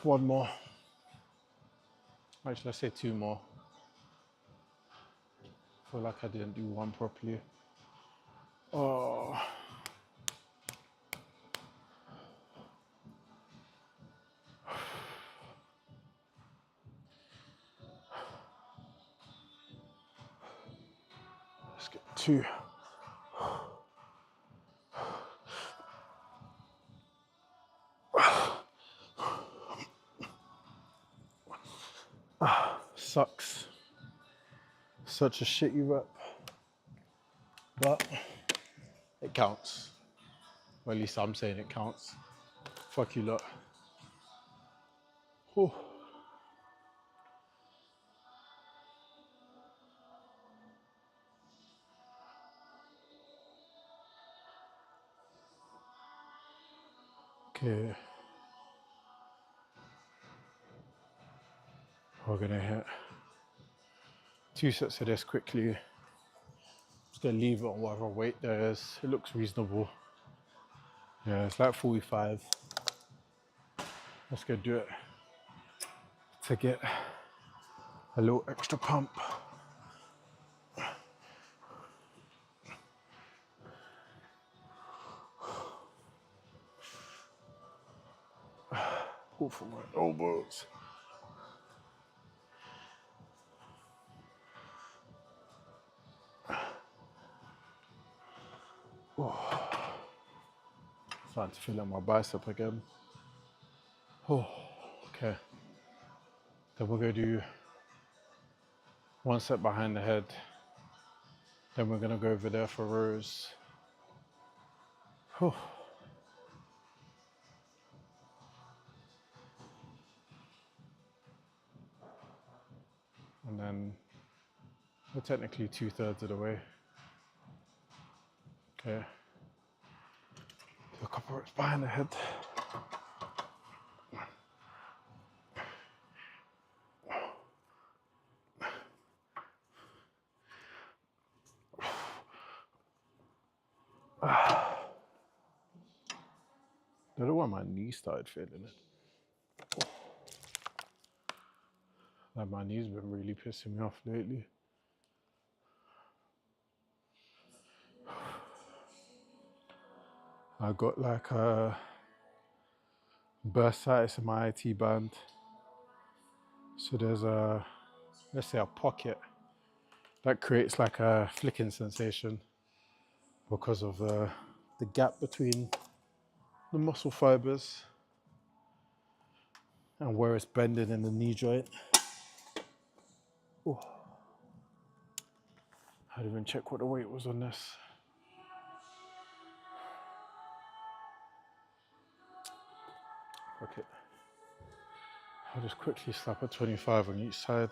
One more. Actually, let's say 2 more. I feel like I didn't do 1 properly. Oh. Let's get 2. Sucks. Such a shitty rep. But it counts. Or at least I'm saying it counts. Fuck you lot. Whew. Okay. We're gonna hit 2 sets of this quickly. Just gonna leave it on whatever weight there is. It looks reasonable. Yeah, it's like 45. Let's go do it to get a little extra pump. Pull for my elbows. Oh. Starting to feel like my bicep again. Oh, okay. Then we're gonna do 1 set behind the head. Then we're gonna go over there for rows. Oh. And then we're technically 2/3 of the way. Okay. Do a couple reps behind the head. I don't know why my knee started feeling it. Like my knee's been really pissing me off lately. I got like a bursitis in my IT band. So there's a, let's say a pocket that creates like a flicking sensation because of the gap between the muscle fibers and where it's bending in the knee joint. Oh. I didn't even check what the weight was on this. Okay. I'll just quickly slap a 25 on each side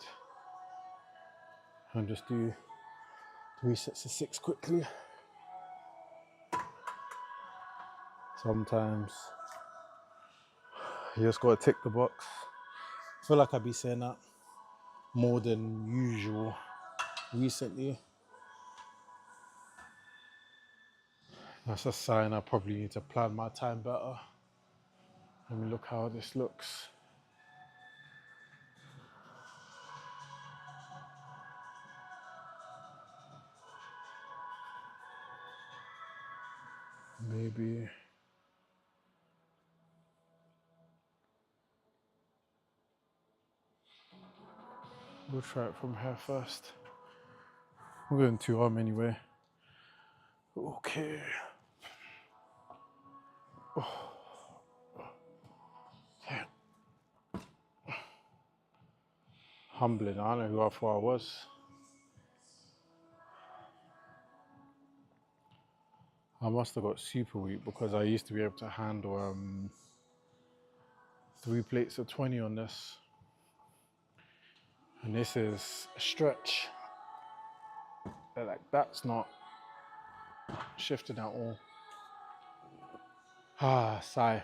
and just do 3 sets of 6 quickly. Sometimes you just gotta tick the box. I feel like I'd be saying that more than usual recently. That's a sign I probably need to plan my time better. Let me look how this looks. Maybe we'll try it from here first. We're going 2 arm anyway. Okay. Oh. Yeah. Humbling, I don't know who I thought I was. I must have got super weak because I used to be able to handle 3 plates of 20 on this. And this is a stretch. Like that's not shifting at all. Ah, sigh.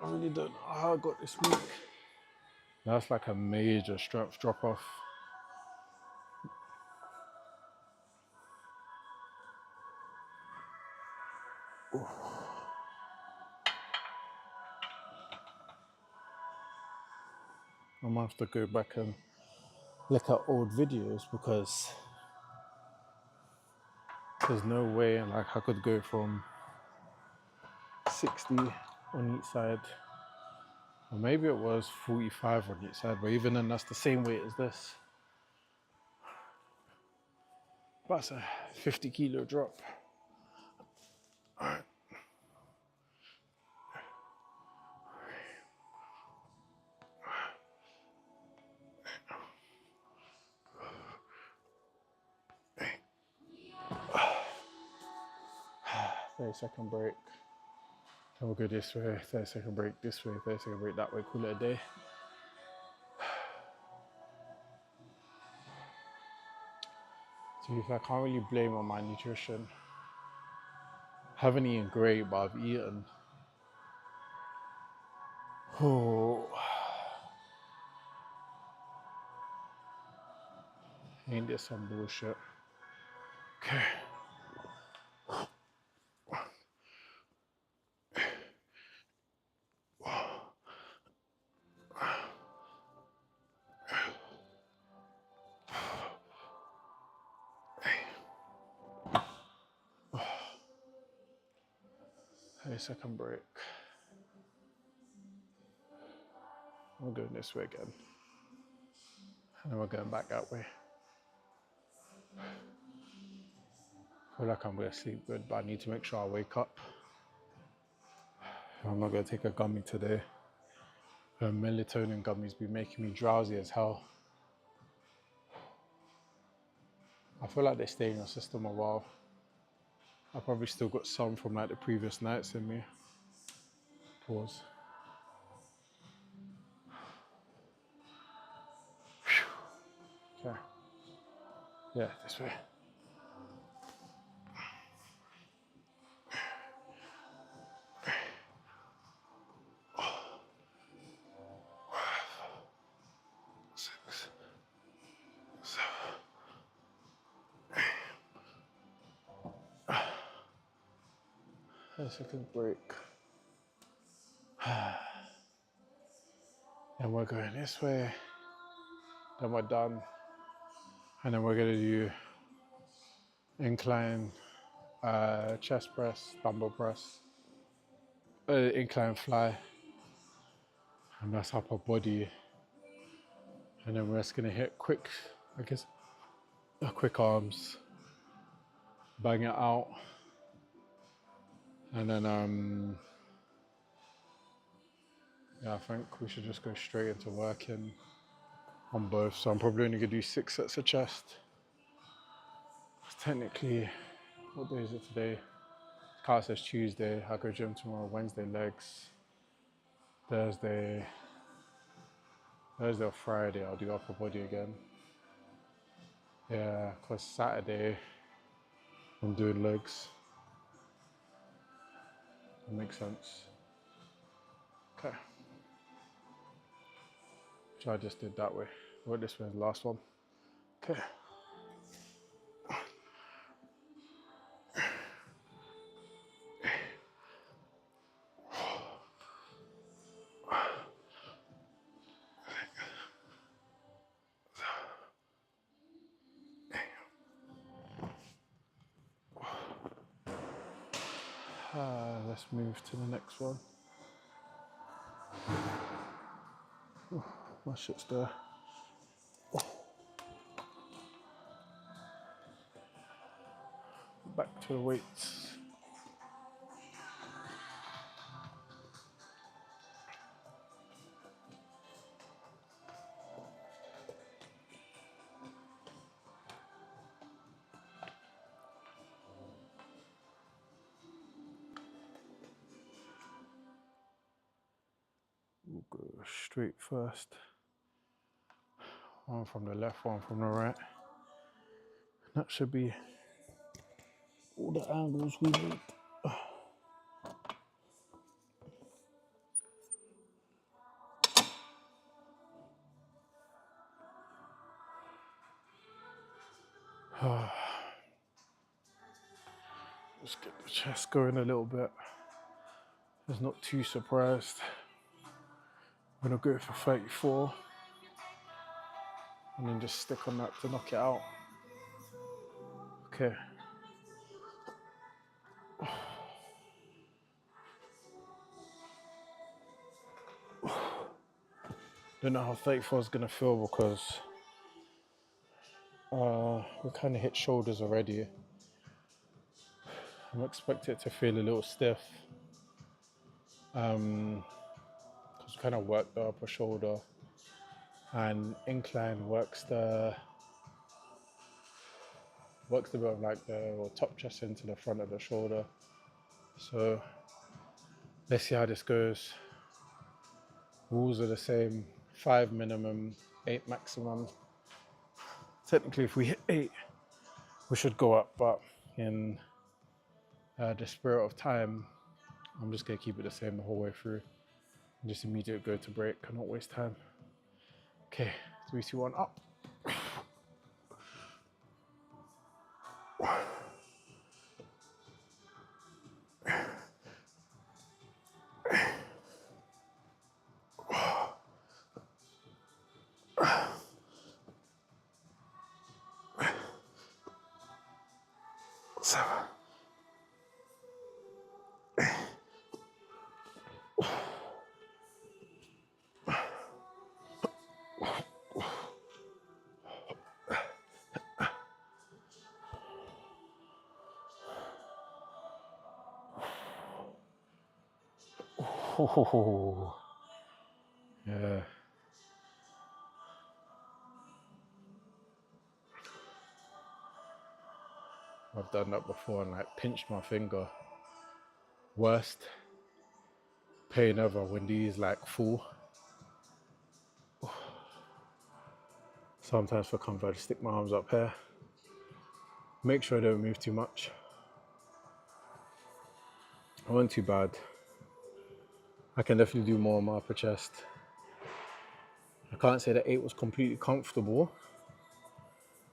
I really don't know how I got this weak. That's like a major strength drop off. Ooh. I might have to go back and look at old videos because there's no way like I could go from 60 on each side, or maybe it was 45 on each side, but even then that's the same weight as this. That's a 50 kilo drop. All right. Thirty-second break. Then we'll go this way, 30-second break this way, 30-second break that way, call it a day. To be fair, I can't really blame on my nutrition. Haven't eaten great, but I've eaten. Oh, ain't this some bullshit? Okay. A second break. We're going this way again. And then we're going back that way. I feel like I'm going to sleep good, but I need to make sure I wake up. I'm not going to take a gummy today. Melatonin gummies be making me drowsy as hell. I feel like they stay in your system a while. I probably still got some from like the previous nights in me. Pause. Okay. Yeah, this way. Six, seven. A second break. And we're going this way. Then we're done. And then we're gonna do incline chest press, dumbbell press, incline fly, and that's upper body. And then we're just gonna hit quick, I guess, quick arms, bang it out, and then yeah, I think we should just go straight into working on both. So I'm probably only gonna do 6 sets of chest. Technically, what day is it today? Car says Tuesday. I go gym tomorrow. Wednesday legs. Thursday or Friday I'll do upper body again. Yeah, because Saturday I'm doing legs. That makes sense. Okay. So I just did that way. Well, this one's the last one. Okay. Let's move to the next one. Oh, my shit's there. Oh. Back to the weights. We'll go straight first. One from the left, one from the right. That should be all the angles we need. Just get the chest going a little bit. Just not too surprised. I'm gonna go for 34 and then just stick on that to knock it out. Okay. Don't know how 34 is gonna feel because we kind of hit shoulders already. I'm expecting it to feel a little stiff because we kind of work the upper shoulder, and incline works the bit of like the top chest into the front of the shoulder. So let's see how this goes. Rules are the same: 5 minimum, 8 maximum. Technically, if we hit 8, we should go up, but in The spirit of time, I'm just gonna keep it the same the whole way through. And just immediately go to break and not waste time. Okay, 3, 2, 1, up. Oh, yeah. I've done that before and like pinched my finger. Worst pain ever when these like fall. Sometimes for comfort, I just stick my arms up here. Make sure I don't move too much. I wasn't too bad. I can definitely do more on my upper chest. I can't say that 8 was completely comfortable.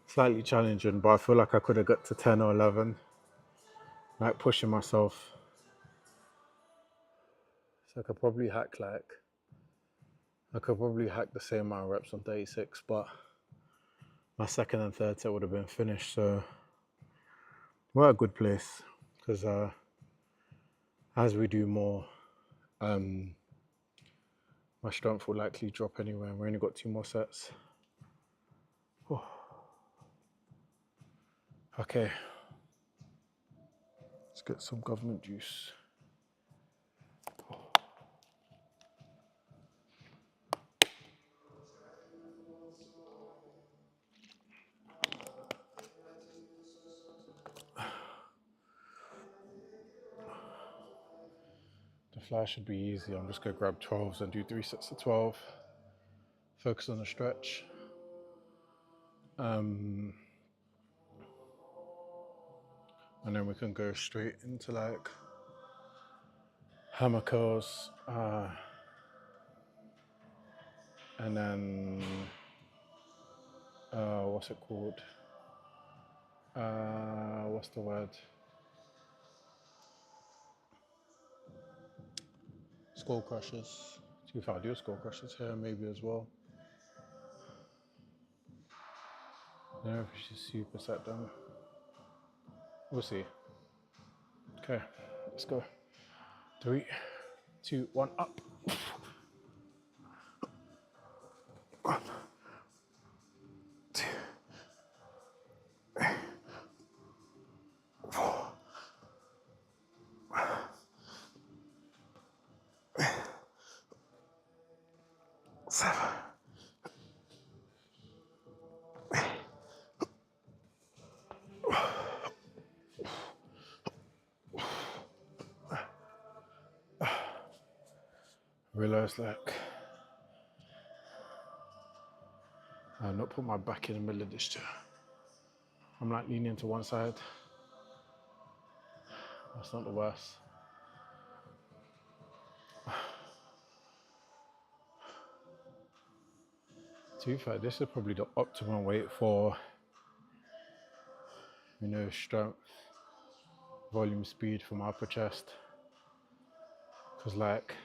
Slightly challenging, but I feel like I could have got to 10 or 11. Like pushing myself. So I could probably hack the same amount of reps on 36, but my second and third set would have been finished. So we're at a good place because as we do more, my strength will likely drop anyway. And we only got 2 more sets. Oh. Okay, let's get some government juice. The fly should be easy. I'm just gonna grab 12s and do 3 sets of 12. Focus on the stretch. And then we can go straight into like hammer curls. And then, what's it called? What's the word? Skull crushers. See if I do skull crushers here maybe as well. I don't know if we should superset them. We'll see. Okay, let's go. 3, 2, 1, up. 1, 2, 4, 7. Realize like I'll not put my back in the middle of this chair. I'm like leaning to one side. That's not the worst. To be fair, this is probably the optimum weight for, you know, strength, volume, speed for my upper chest. Because like,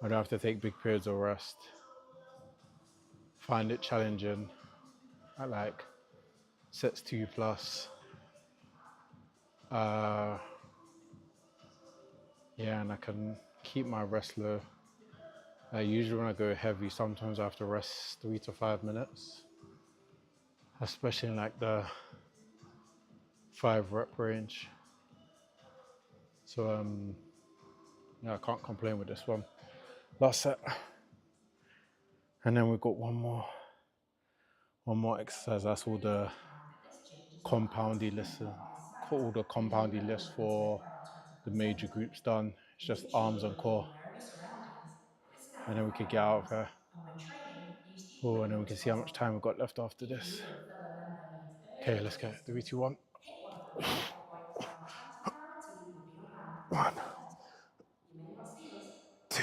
I don't have to take big periods of rest. Find it challenging at like sets 2 plus. Yeah, and I can keep my rest low. Usually when I go heavy, sometimes I have to rest 3 to 5 minutes, especially in like the 5 rep range. So yeah, I can't complain with this one. Last set, and then we've got one more exercise. That's all the compoundy list. All the compoundy list for the major groups done. It's just arms and core, and then we could get out of here. Oh, and then we can see how much time we've got left after this. Okay, let's go. 3, 2, 1. 1, 2,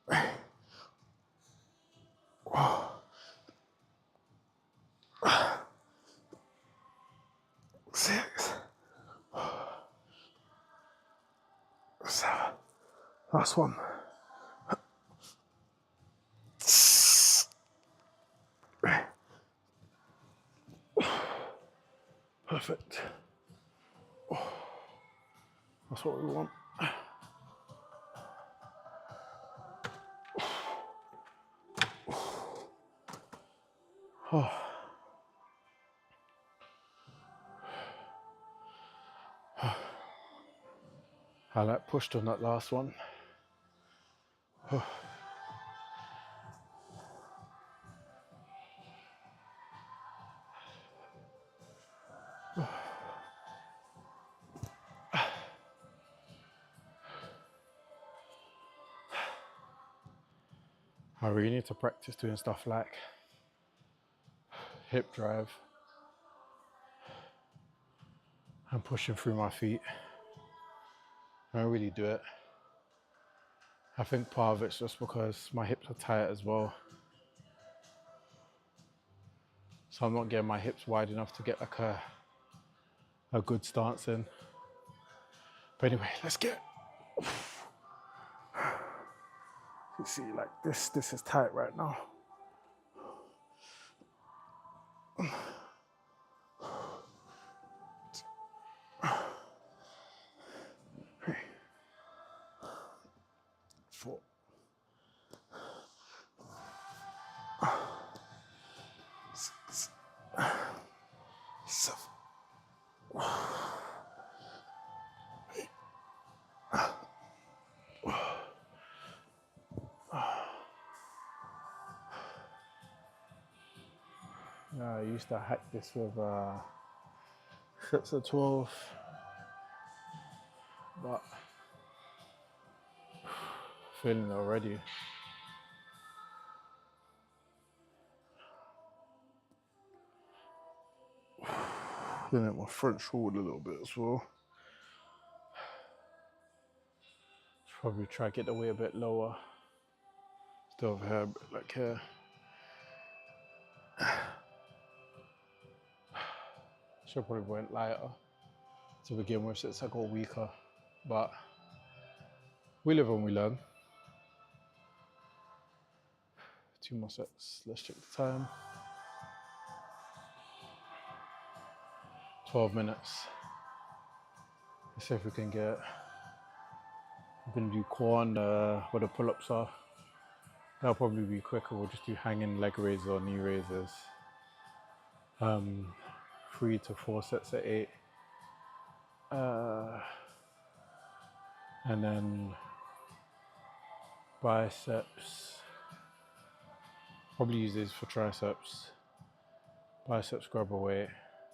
3, 4, 6, 7. Last one. Perfect. That's what we want. I like pushed on that last one. I really need to practice doing stuff like hip drive and pushing through my feet. I don't really do it. I think part of it's just because my hips are tight as well. So I'm not getting my hips wide enough to get like a good stance in. But anyway, let's get. You see, like this is tight right now. 3, 4, 6, 7. I used to hack this with sets of 12, but feeling it already. Feeling my front shoulder a little bit as well. Probably try to get the weight a bit lower. Still have hair a bit like here. Should probably went lighter to begin with since I got weaker, but we live and we learn. 2 more sets, let's check the time. 12 minutes. Let's see if we can get, I'm gonna do core and where the pull-ups are. That'll probably be quicker. We'll just do hanging leg raises or knee raises. 3 to 4 sets at 8. And then biceps. Probably use these for triceps. Biceps grab a weight,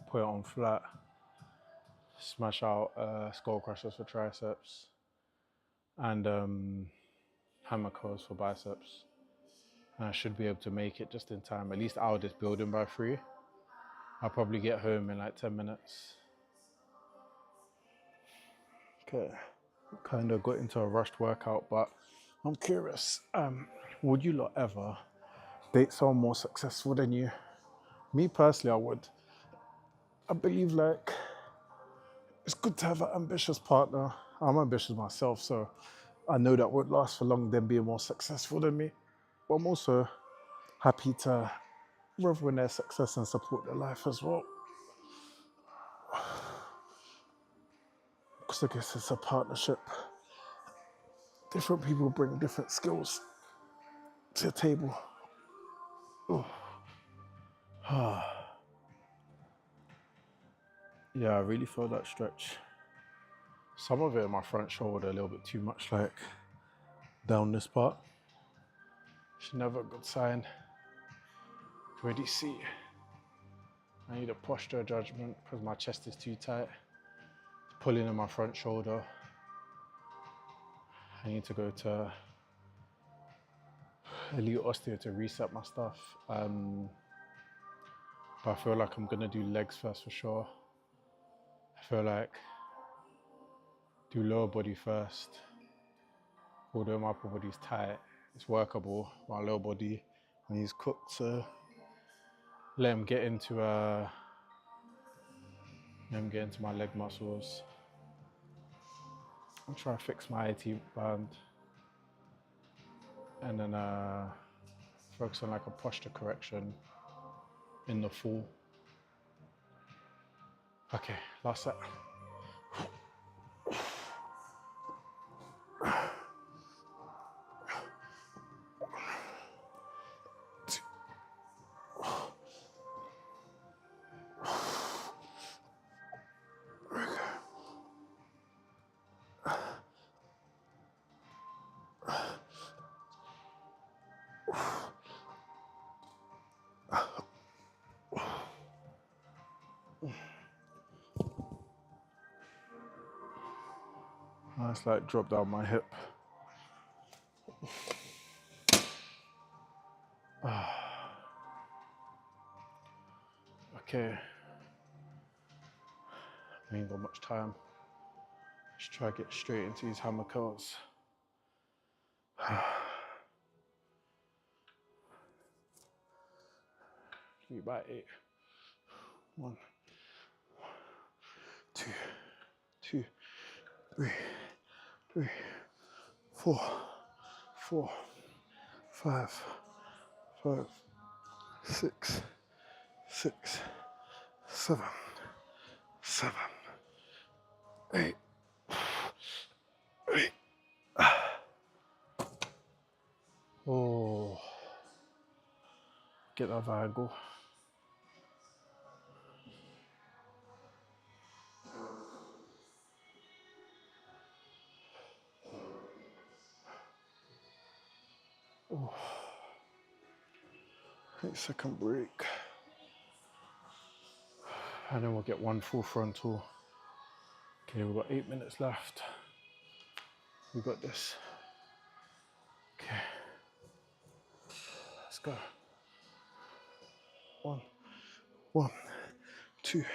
put it on flat. Smash out skull crushers for triceps. And hammer curls for biceps. And I should be able to make it just in time, at least out of this building by 3. I'll probably get home in like 10 minutes. Okay, kind of got into a rushed workout, but I'm curious, would you lot ever date someone more successful than you? Me personally, I would. I believe like it's good to have an ambitious partner. I'm ambitious myself, so I know that won't last for long, them being more successful than me. But I'm also happy to revel in their success and support their life as well. Because I guess it's a partnership. Different people bring different skills to the table. Yeah, I really feel that stretch. Some of it in my front shoulder a little bit too much, like down this part. It's never a good sign. You can already see I need a posture adjustment because my chest is too tight. It's pulling in my front shoulder. I need to go to Elite Osteo to reset my stuff. But I feel like I'm gonna do legs first for sure. I feel like Do lower body first. Although my upper body's tight, it's workable. My lower body, when he's cooked, so let him get into my leg muscles. I'm trying to fix my IT band, and then focus on like a posture correction in the fall. Okay, last set. Nice, like drop down my hip. Okay. I ain't got much time. Just try to get straight into these hammer curls. Give me about 8. 1, 2, 2, 3, 3, 4, 4, 5, 5, 6, 6, 7, 7, 8, 8. Oh, get that angle. Oh. 8-second break. And then we'll get one full frontal. Okay, we've got 8 minutes left. We got this. Okay. Let's go. 1, 1, 2,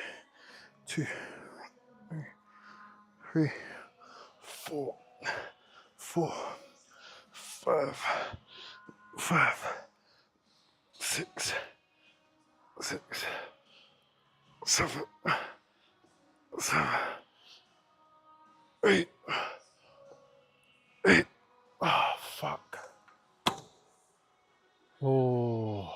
2, 3, 3, 4, 4, 5, 5, 6, 6, 7, 7, 8, 8. Oh, fuck. Oh.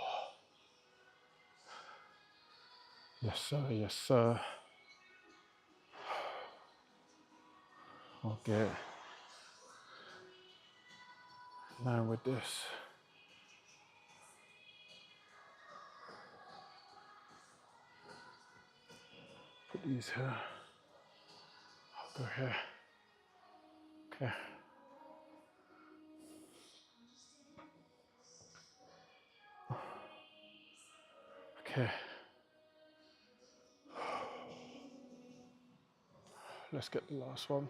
Yes, sir. Yes, sir. Okay. Now with this. Put these here. I'll go here. Okay. Okay. Let's get the last one.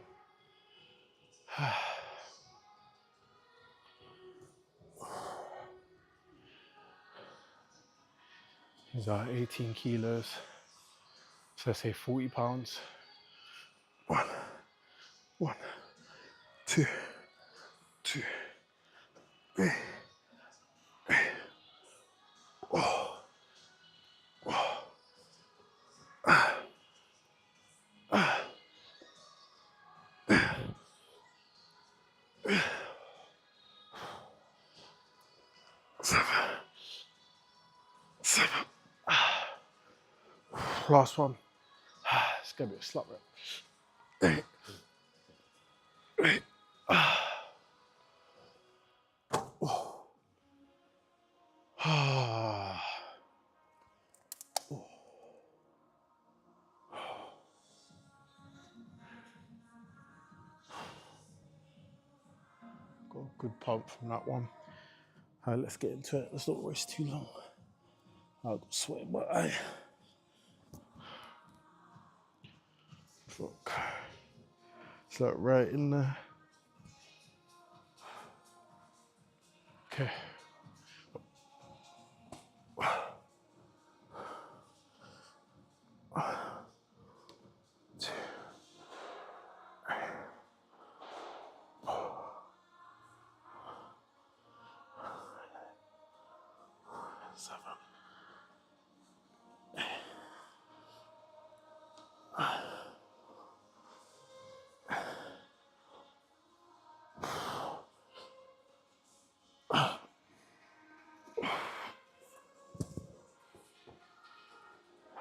These are 18 kilos. So let's say 40 pounds. 1, 1, 2, 2, 3, 3. Oh. Oh. 7, 7. Last one. It's gonna be a slap rep. 8, 8. Oh. Got a good pump from that one. Alright, let's get into it. Let's not waste too long. I've got sweat in my eye. Fuck. It's like right in there. Okay. 2, 3,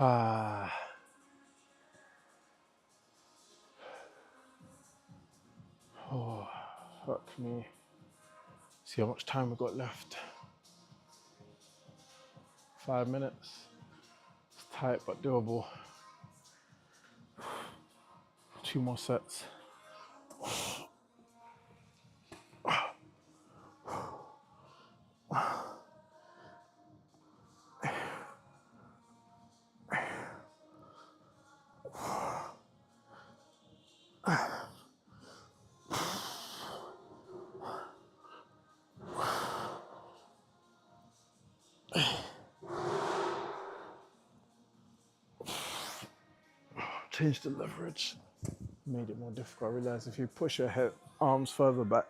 Ah. Oh, fuck me. See how much time we got left. 5 minutes. It's tight but doable. 2 more sets. Change the leverage. Made it more difficult. I realized if you push your head arms further back,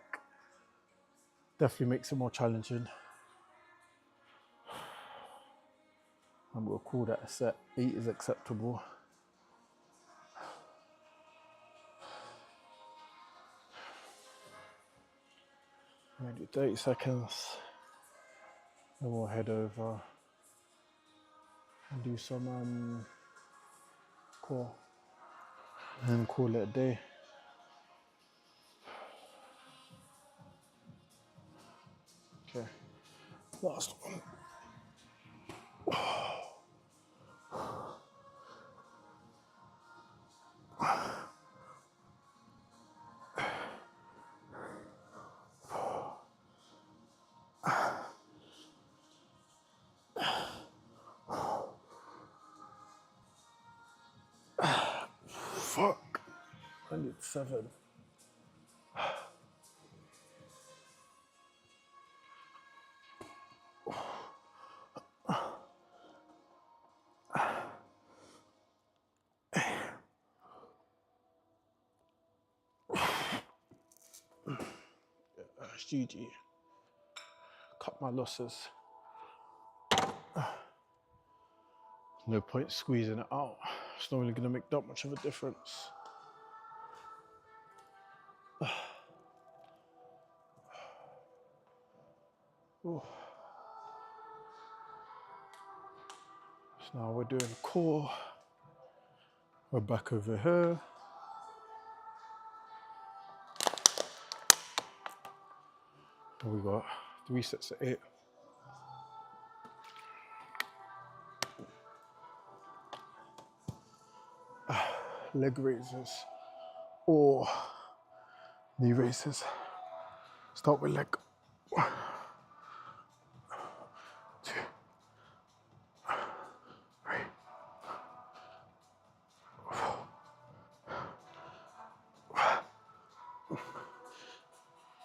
definitely makes it more challenging. And we'll call that a set. 8 is acceptable. Maybe 30 seconds. Then we'll head over and do some core. And call it a day. Okay. Last one. Fuck. I need 7. It's GG. Cut my losses. No point squeezing it out. It's not really going to make that much of a difference. Ooh. So now we're doing core. We're back over here. And we got 3 sets of 8. Leg raises or knee raises. Start with leg. 1, 2, 3, 4, 5,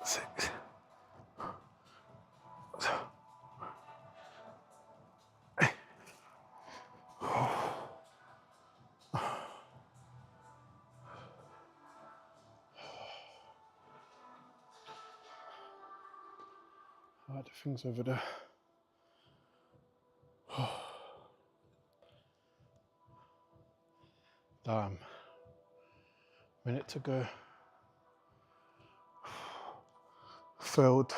6, 7, 8. The things over there. Damn. Minute to go. Failed.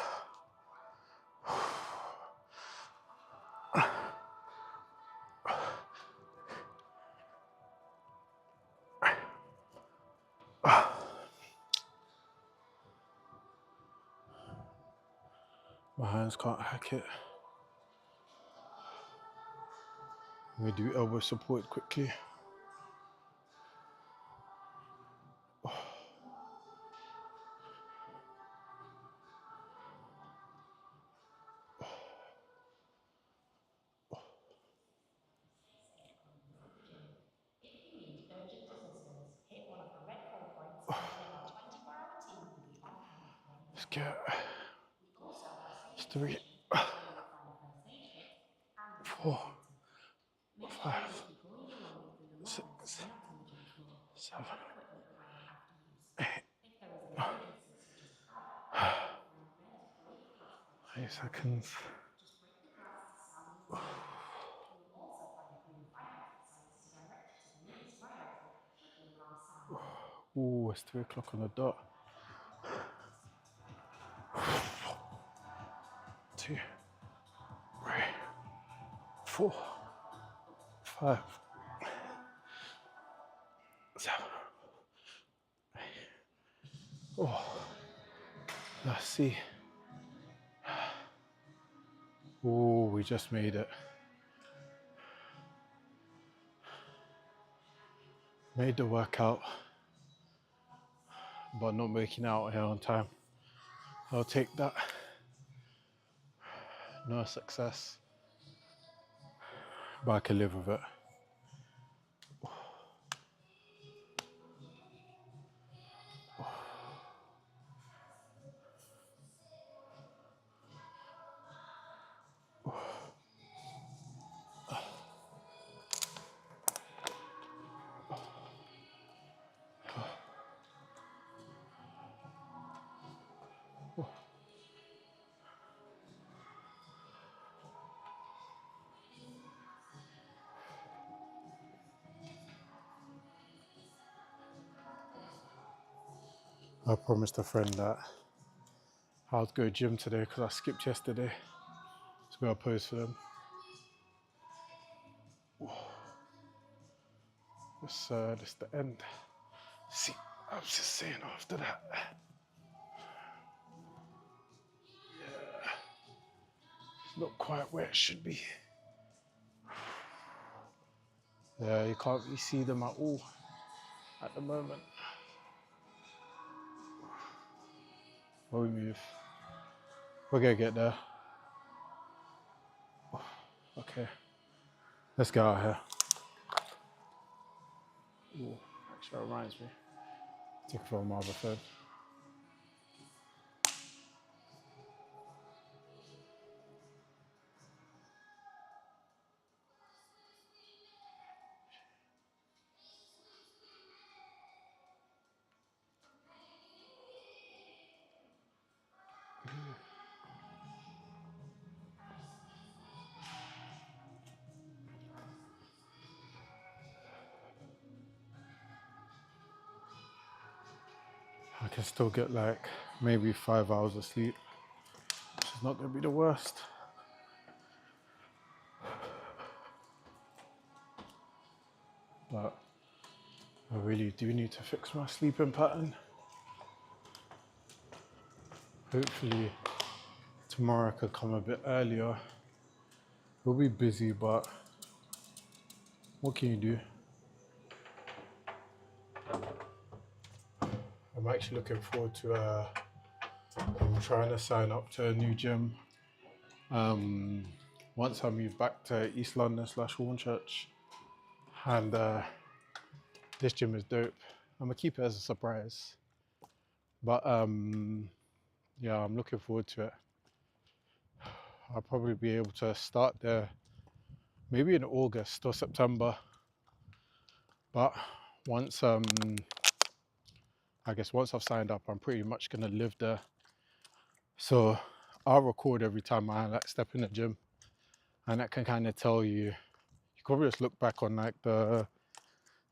My hands can't hack it. I'm gonna do elbow support quickly. Let's get 3, 4, 5, 6, 7, 8. 8 seconds. Ooh, it's 3 o'clock on the dot. 2, 3, 4, 5, Oh, let's see. Oh, we just made it. Made the workout, but not making it out here on time. I'll take that. No success, but I can live with it. I promised a friend that I would go to gym today because I skipped yesterday. So I'm gonna pose for them. This is the end. See, I was just saying after that. Yeah, it's not quite where it should be. Yeah, you can't really see them at all at the moment. But we move. We're gonna get there. Okay, let's get out of here. Ooh, actually, that reminds me. Take it from my other phone. I can still get like maybe 5 hours of sleep, which is not gonna be the worst. But I really do need to fix my sleeping pattern. Hopefully tomorrow I could come a bit earlier. We'll be busy, but what can you do? I'm actually looking forward to I'm trying to sign up to a new gym. Once I move back to East London / Hornchurch, and this gym is dope. I'm gonna keep it as a surprise, but yeah, I'm looking forward to it. I'll probably be able to start there maybe in August or September, but once I guess once I've signed up, I'm pretty much gonna live there. So I'll record every time I like step in the gym, and that can kind of tell you. You can probably just look back on like the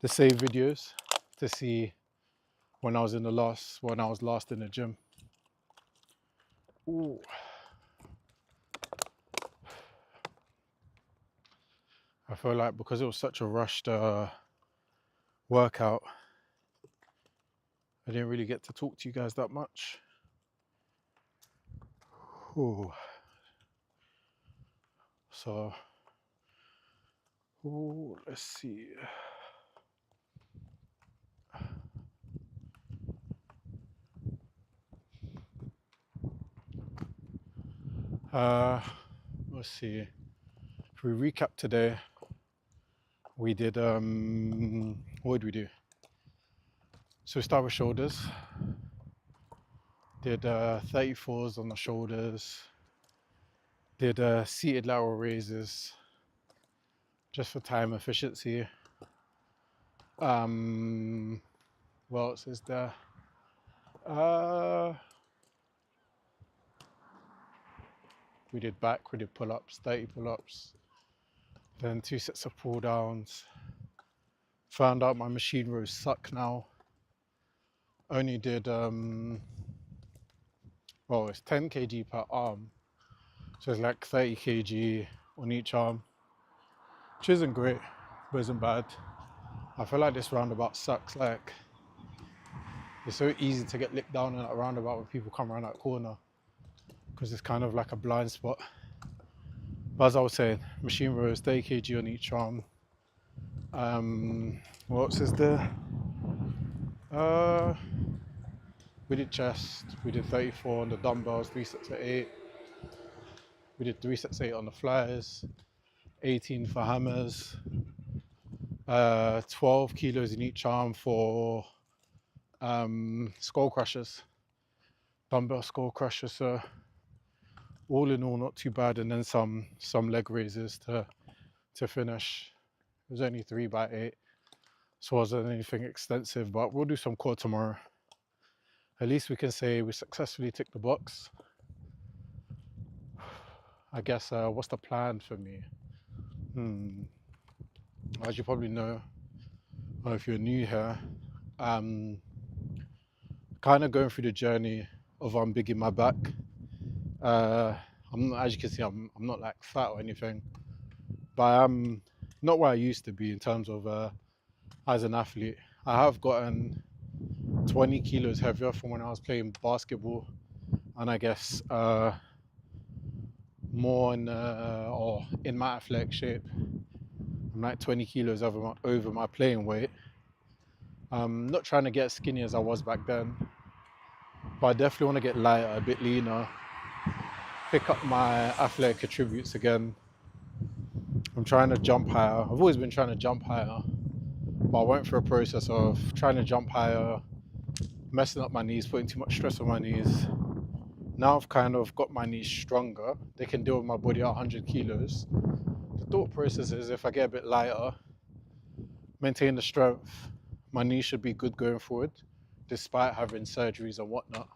save videos to see when I was last in the gym. Ooh. I feel like because it was such a rushed workout, I didn't really get to talk to you guys that much. Ooh. So, let's see. Let's see. If we recap today, we did what did we do? So we start with shoulders. Did 34s on the shoulders. Did seated lateral raises just for time efficiency. What else is there? We did back, we did pull-ups, 30 pull-ups, then 2 sets of pull-downs. Found out my machine rows suck now. Only did, well, it's 10 kg per arm. So it's like 30 kg on each arm, which isn't great, but isn't bad. I feel like this roundabout sucks. Like, It's so easy to get licked down in that roundabout when people come around that corner because it's kind of like a blind spot. But as I was saying, machine rows, 30 kg on each arm. What else is there? We did chest, we did 34 on the dumbbells, 3 sets of 8. We did 3 sets of 8 on the flyers, 18 for hammers, 12 kilos in each arm for skull crushers, dumbbell skull crushers. So all in all, not too bad. And then some leg raises to finish. It was only 3x8, so it wasn't anything extensive, but we'll do some core tomorrow. At least we can say we successfully ticked the box. I guess, what's the plan for me? As you probably know, or if you're new here, kind of going through the journey of unbigging my back. I'm not, as you can see, I'm not like fat or anything, but I'm not where I used to be in terms of as an athlete. I have gotten 20 kilos heavier from when I was playing basketball, and I guess more in my athletic shape. I'm like 20 kilos over my playing weight. I'm not trying to get as skinny as I was back then, but I definitely want to get lighter, a bit leaner, pick up my athletic attributes again. I'm trying to jump higher. I've always been trying to jump higher, but I went through a process of trying to jump higher, messing up my knees, putting too much stress on my knees. Now I've kind of got my knees stronger. They can deal with my body at 100 kilos. The thought process is if I get a bit lighter, maintain the strength, my knees should be good going forward, despite having surgeries and whatnot.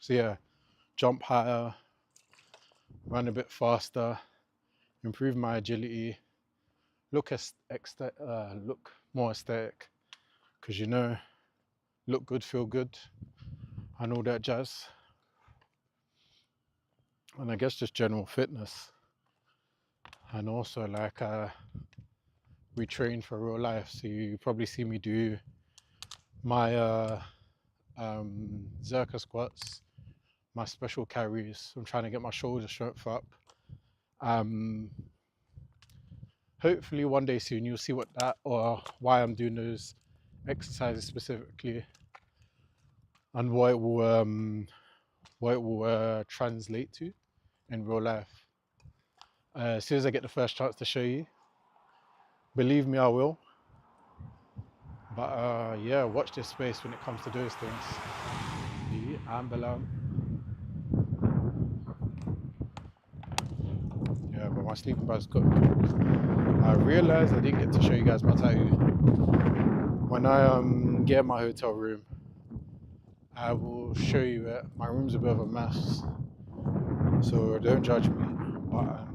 So yeah, jump higher, run a bit faster, improve my agility, look more aesthetic, because you know, look good, feel good, and all that jazz. And I guess just general fitness, and also like we train for real life. So you probably see me do my Zerka squats, my special carries. I'm trying to get my shoulder strength up. Hopefully one day soon you'll see what that, or why I'm doing those exercises specifically, and what it will translate to in real life. As soon as I get the first chance to show you, believe me, I will. But yeah, watch this space when it comes to those things. The ambulance. Yeah, but my sleeping bag's good. I realized I didn't get to show you guys my tattoo. When I get in my hotel room, I will show you it. My room's a bit of a mess, so don't judge me. But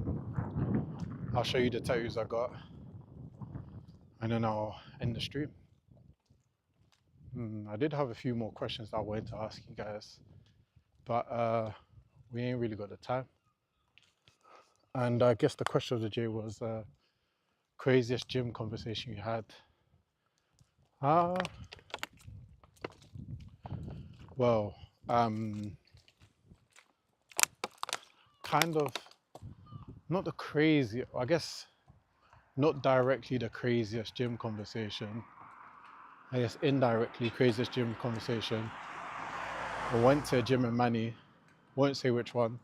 I'll show you the tattoos I got, and then I'll end the stream. I did have a few more questions I wanted to ask you guys, but we ain't really got the time. And I guess the question of the day was craziest gym conversation you had. Well, kind of not the crazy, I guess not directly the craziest gym conversation. I guess indirectly craziest gym conversation. I went to a gym in Manny, won't say which one,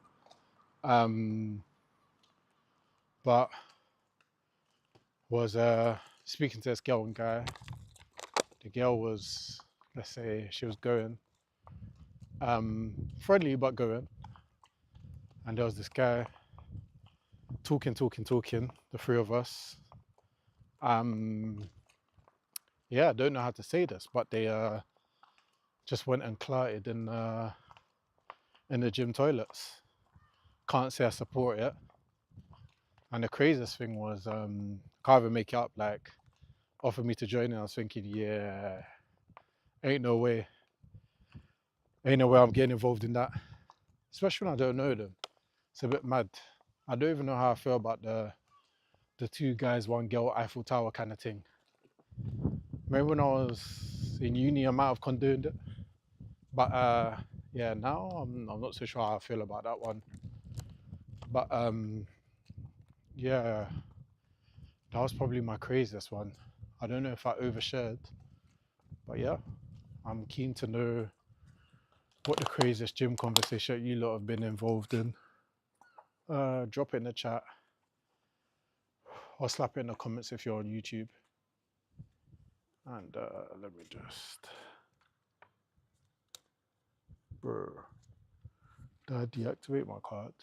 but was speaking to this girl and guy. The girl was, let's say, she was going, friendly but going, and there was this guy talking, the three of us. Yeah, I don't know how to say this, but they just went and clarted in the gym toilets. Can't say I support it. And the craziest thing was, can't even make it up, like, offered me to join, and I was thinking, yeah, ain't no way I'm getting involved in that, especially when I don't know them. It's a bit mad. I don't even know how I feel about the two guys, one girl, Eiffel Tower kind of thing. Maybe when I was In uni, I might have condoned it, but yeah, now I'm not so sure how I feel about that one. But yeah, that was probably my craziest one. I don't know if I overshared, but yeah, I'm keen to know what the craziest gym conversation you lot have been involved in. Drop it in the chat or slap it in the comments if you're on YouTube. And let me just, bro, did I deactivate my card?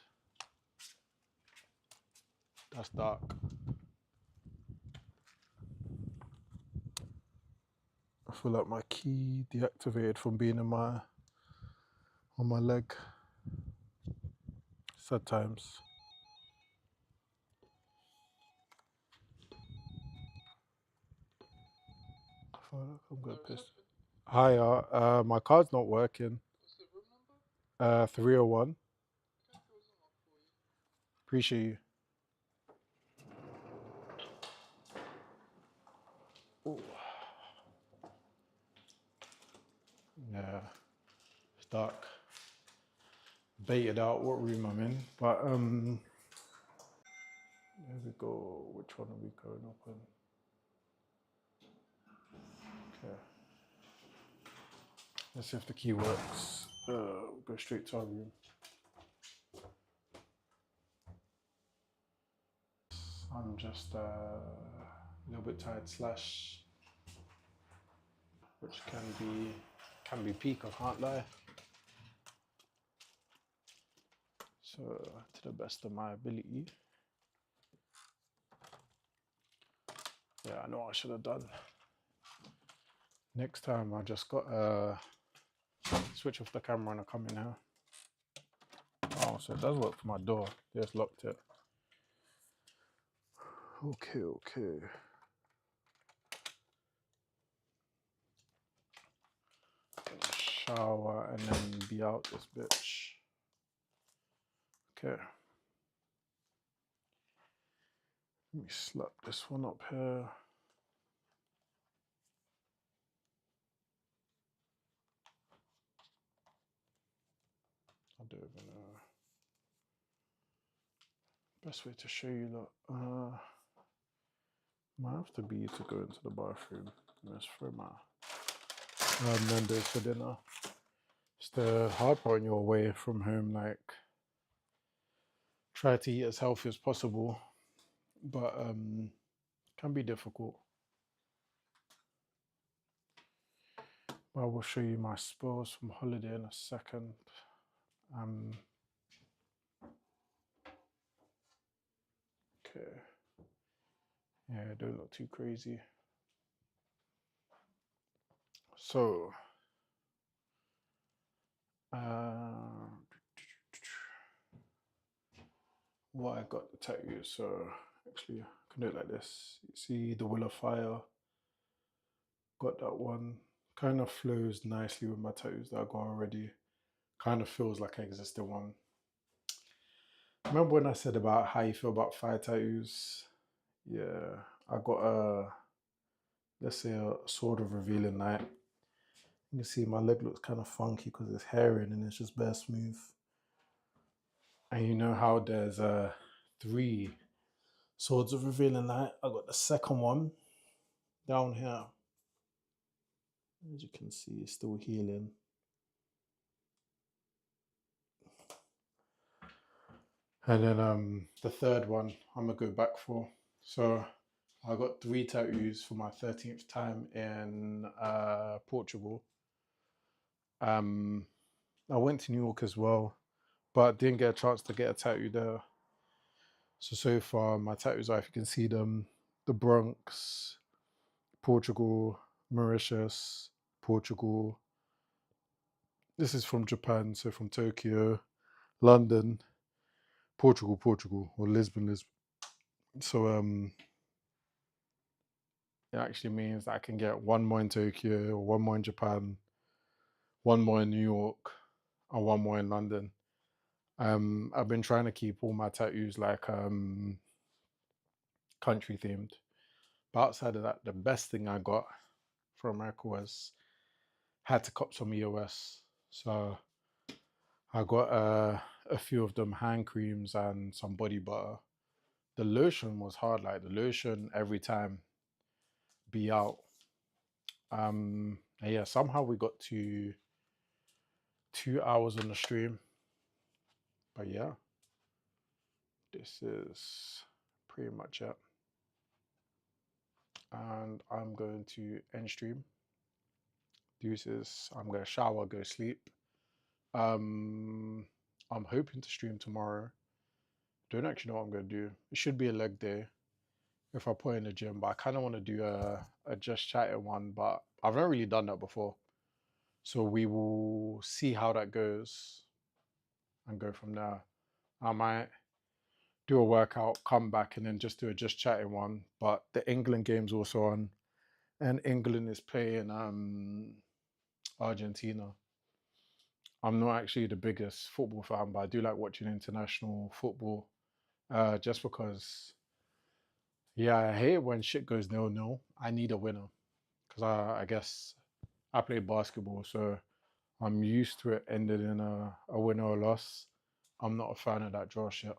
That's dark. I feel like my key deactivated from being on my leg. Sad times. I feel like I'm gonna piss. Hi, my card's not working. 301. Appreciate you. Ooh. Yeah, it's dark. Baited out what room I'm in, but there we go. Which one are we going up on? Okay. Let's see if the key works. Go straight to our room. I'm just a little bit tired, slash, which can be peak, I can't lie. So to the best of my ability. Yeah, I know what I should have done. Next time I just got switch off the camera and I come in here. Oh, so it does work for my door. Just locked it. Okay. Shower and then be out this bitch. Okay. Let me slap this one up here. I don't even know. Best way to show you that. Might have to be to go into the bathroom. Let's throw my Nando's for dinner. It's the hard part when you're away from home, like try to eat as healthy as possible, but can be difficult. I will show you my spills from holiday in a second. Okay. Yeah, don't look too crazy. So, what I got the tattoo. So actually, I can do it like this. You see the Will of Fire. Got that one. Kind of flows nicely with my tattoos that I got already. Kind of feels like an existing one. Remember when I said about how you feel about fire tattoos? Yeah, I got let's say a Sword of Revealing Light. You can see my leg looks kind of funky because it's hairy and it's just bare smooth. And you know how there's 3 Swords of Revealing Light? I got the second one down here. As you can see, it's still healing. And then the third one I'm gonna go back for. So I got 3 tattoos for my 13th time in Portugal. I went to New York as well, but didn't get a chance to get a tattoo there. So far my tattoos are, if you can see them, the Bronx, Portugal, Mauritius, Portugal. This is from Japan, so from Tokyo, London, Portugal, or Lisbon. So it actually means that I can get 1 more in Tokyo, or 1 more in Japan, 1 more in New York, and 1 more in London. I've been trying to keep all my tattoos like country themed. But outside of that, the best thing I got from America was had to cop some EOS. So I got a few of them hand creams and some body butter. The lotion was hard. Like the lotion every time be out. And yeah, somehow we got to 2 hours on the stream. But yeah, this is pretty much it. And I'm going to end stream. Deuces. I'm gonna shower, go sleep. I'm hoping to stream tomorrow. Don't actually know what I'm gonna do. It should be a leg day if I put in the gym, but I kind of want to do a just chatting one, but I've not really done that before. So we will see how that goes and go from there. I might do a workout, come back, and then just do a just chatting one. But the England game's also on, and England is playing Argentina. I'm not actually the biggest football fan, but I do like watching international football, just because. Yeah, I hate it when shit goes 0-0. I need a winner because I guess I play basketball, so I'm used to it ending in a win or a loss. I'm not a fan of that draw shit.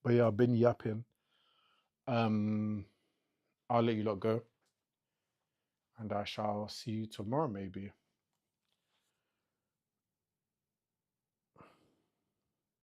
But yeah, I've been yapping. Um, I'll let you lot go, and I shall see you tomorrow, maybe.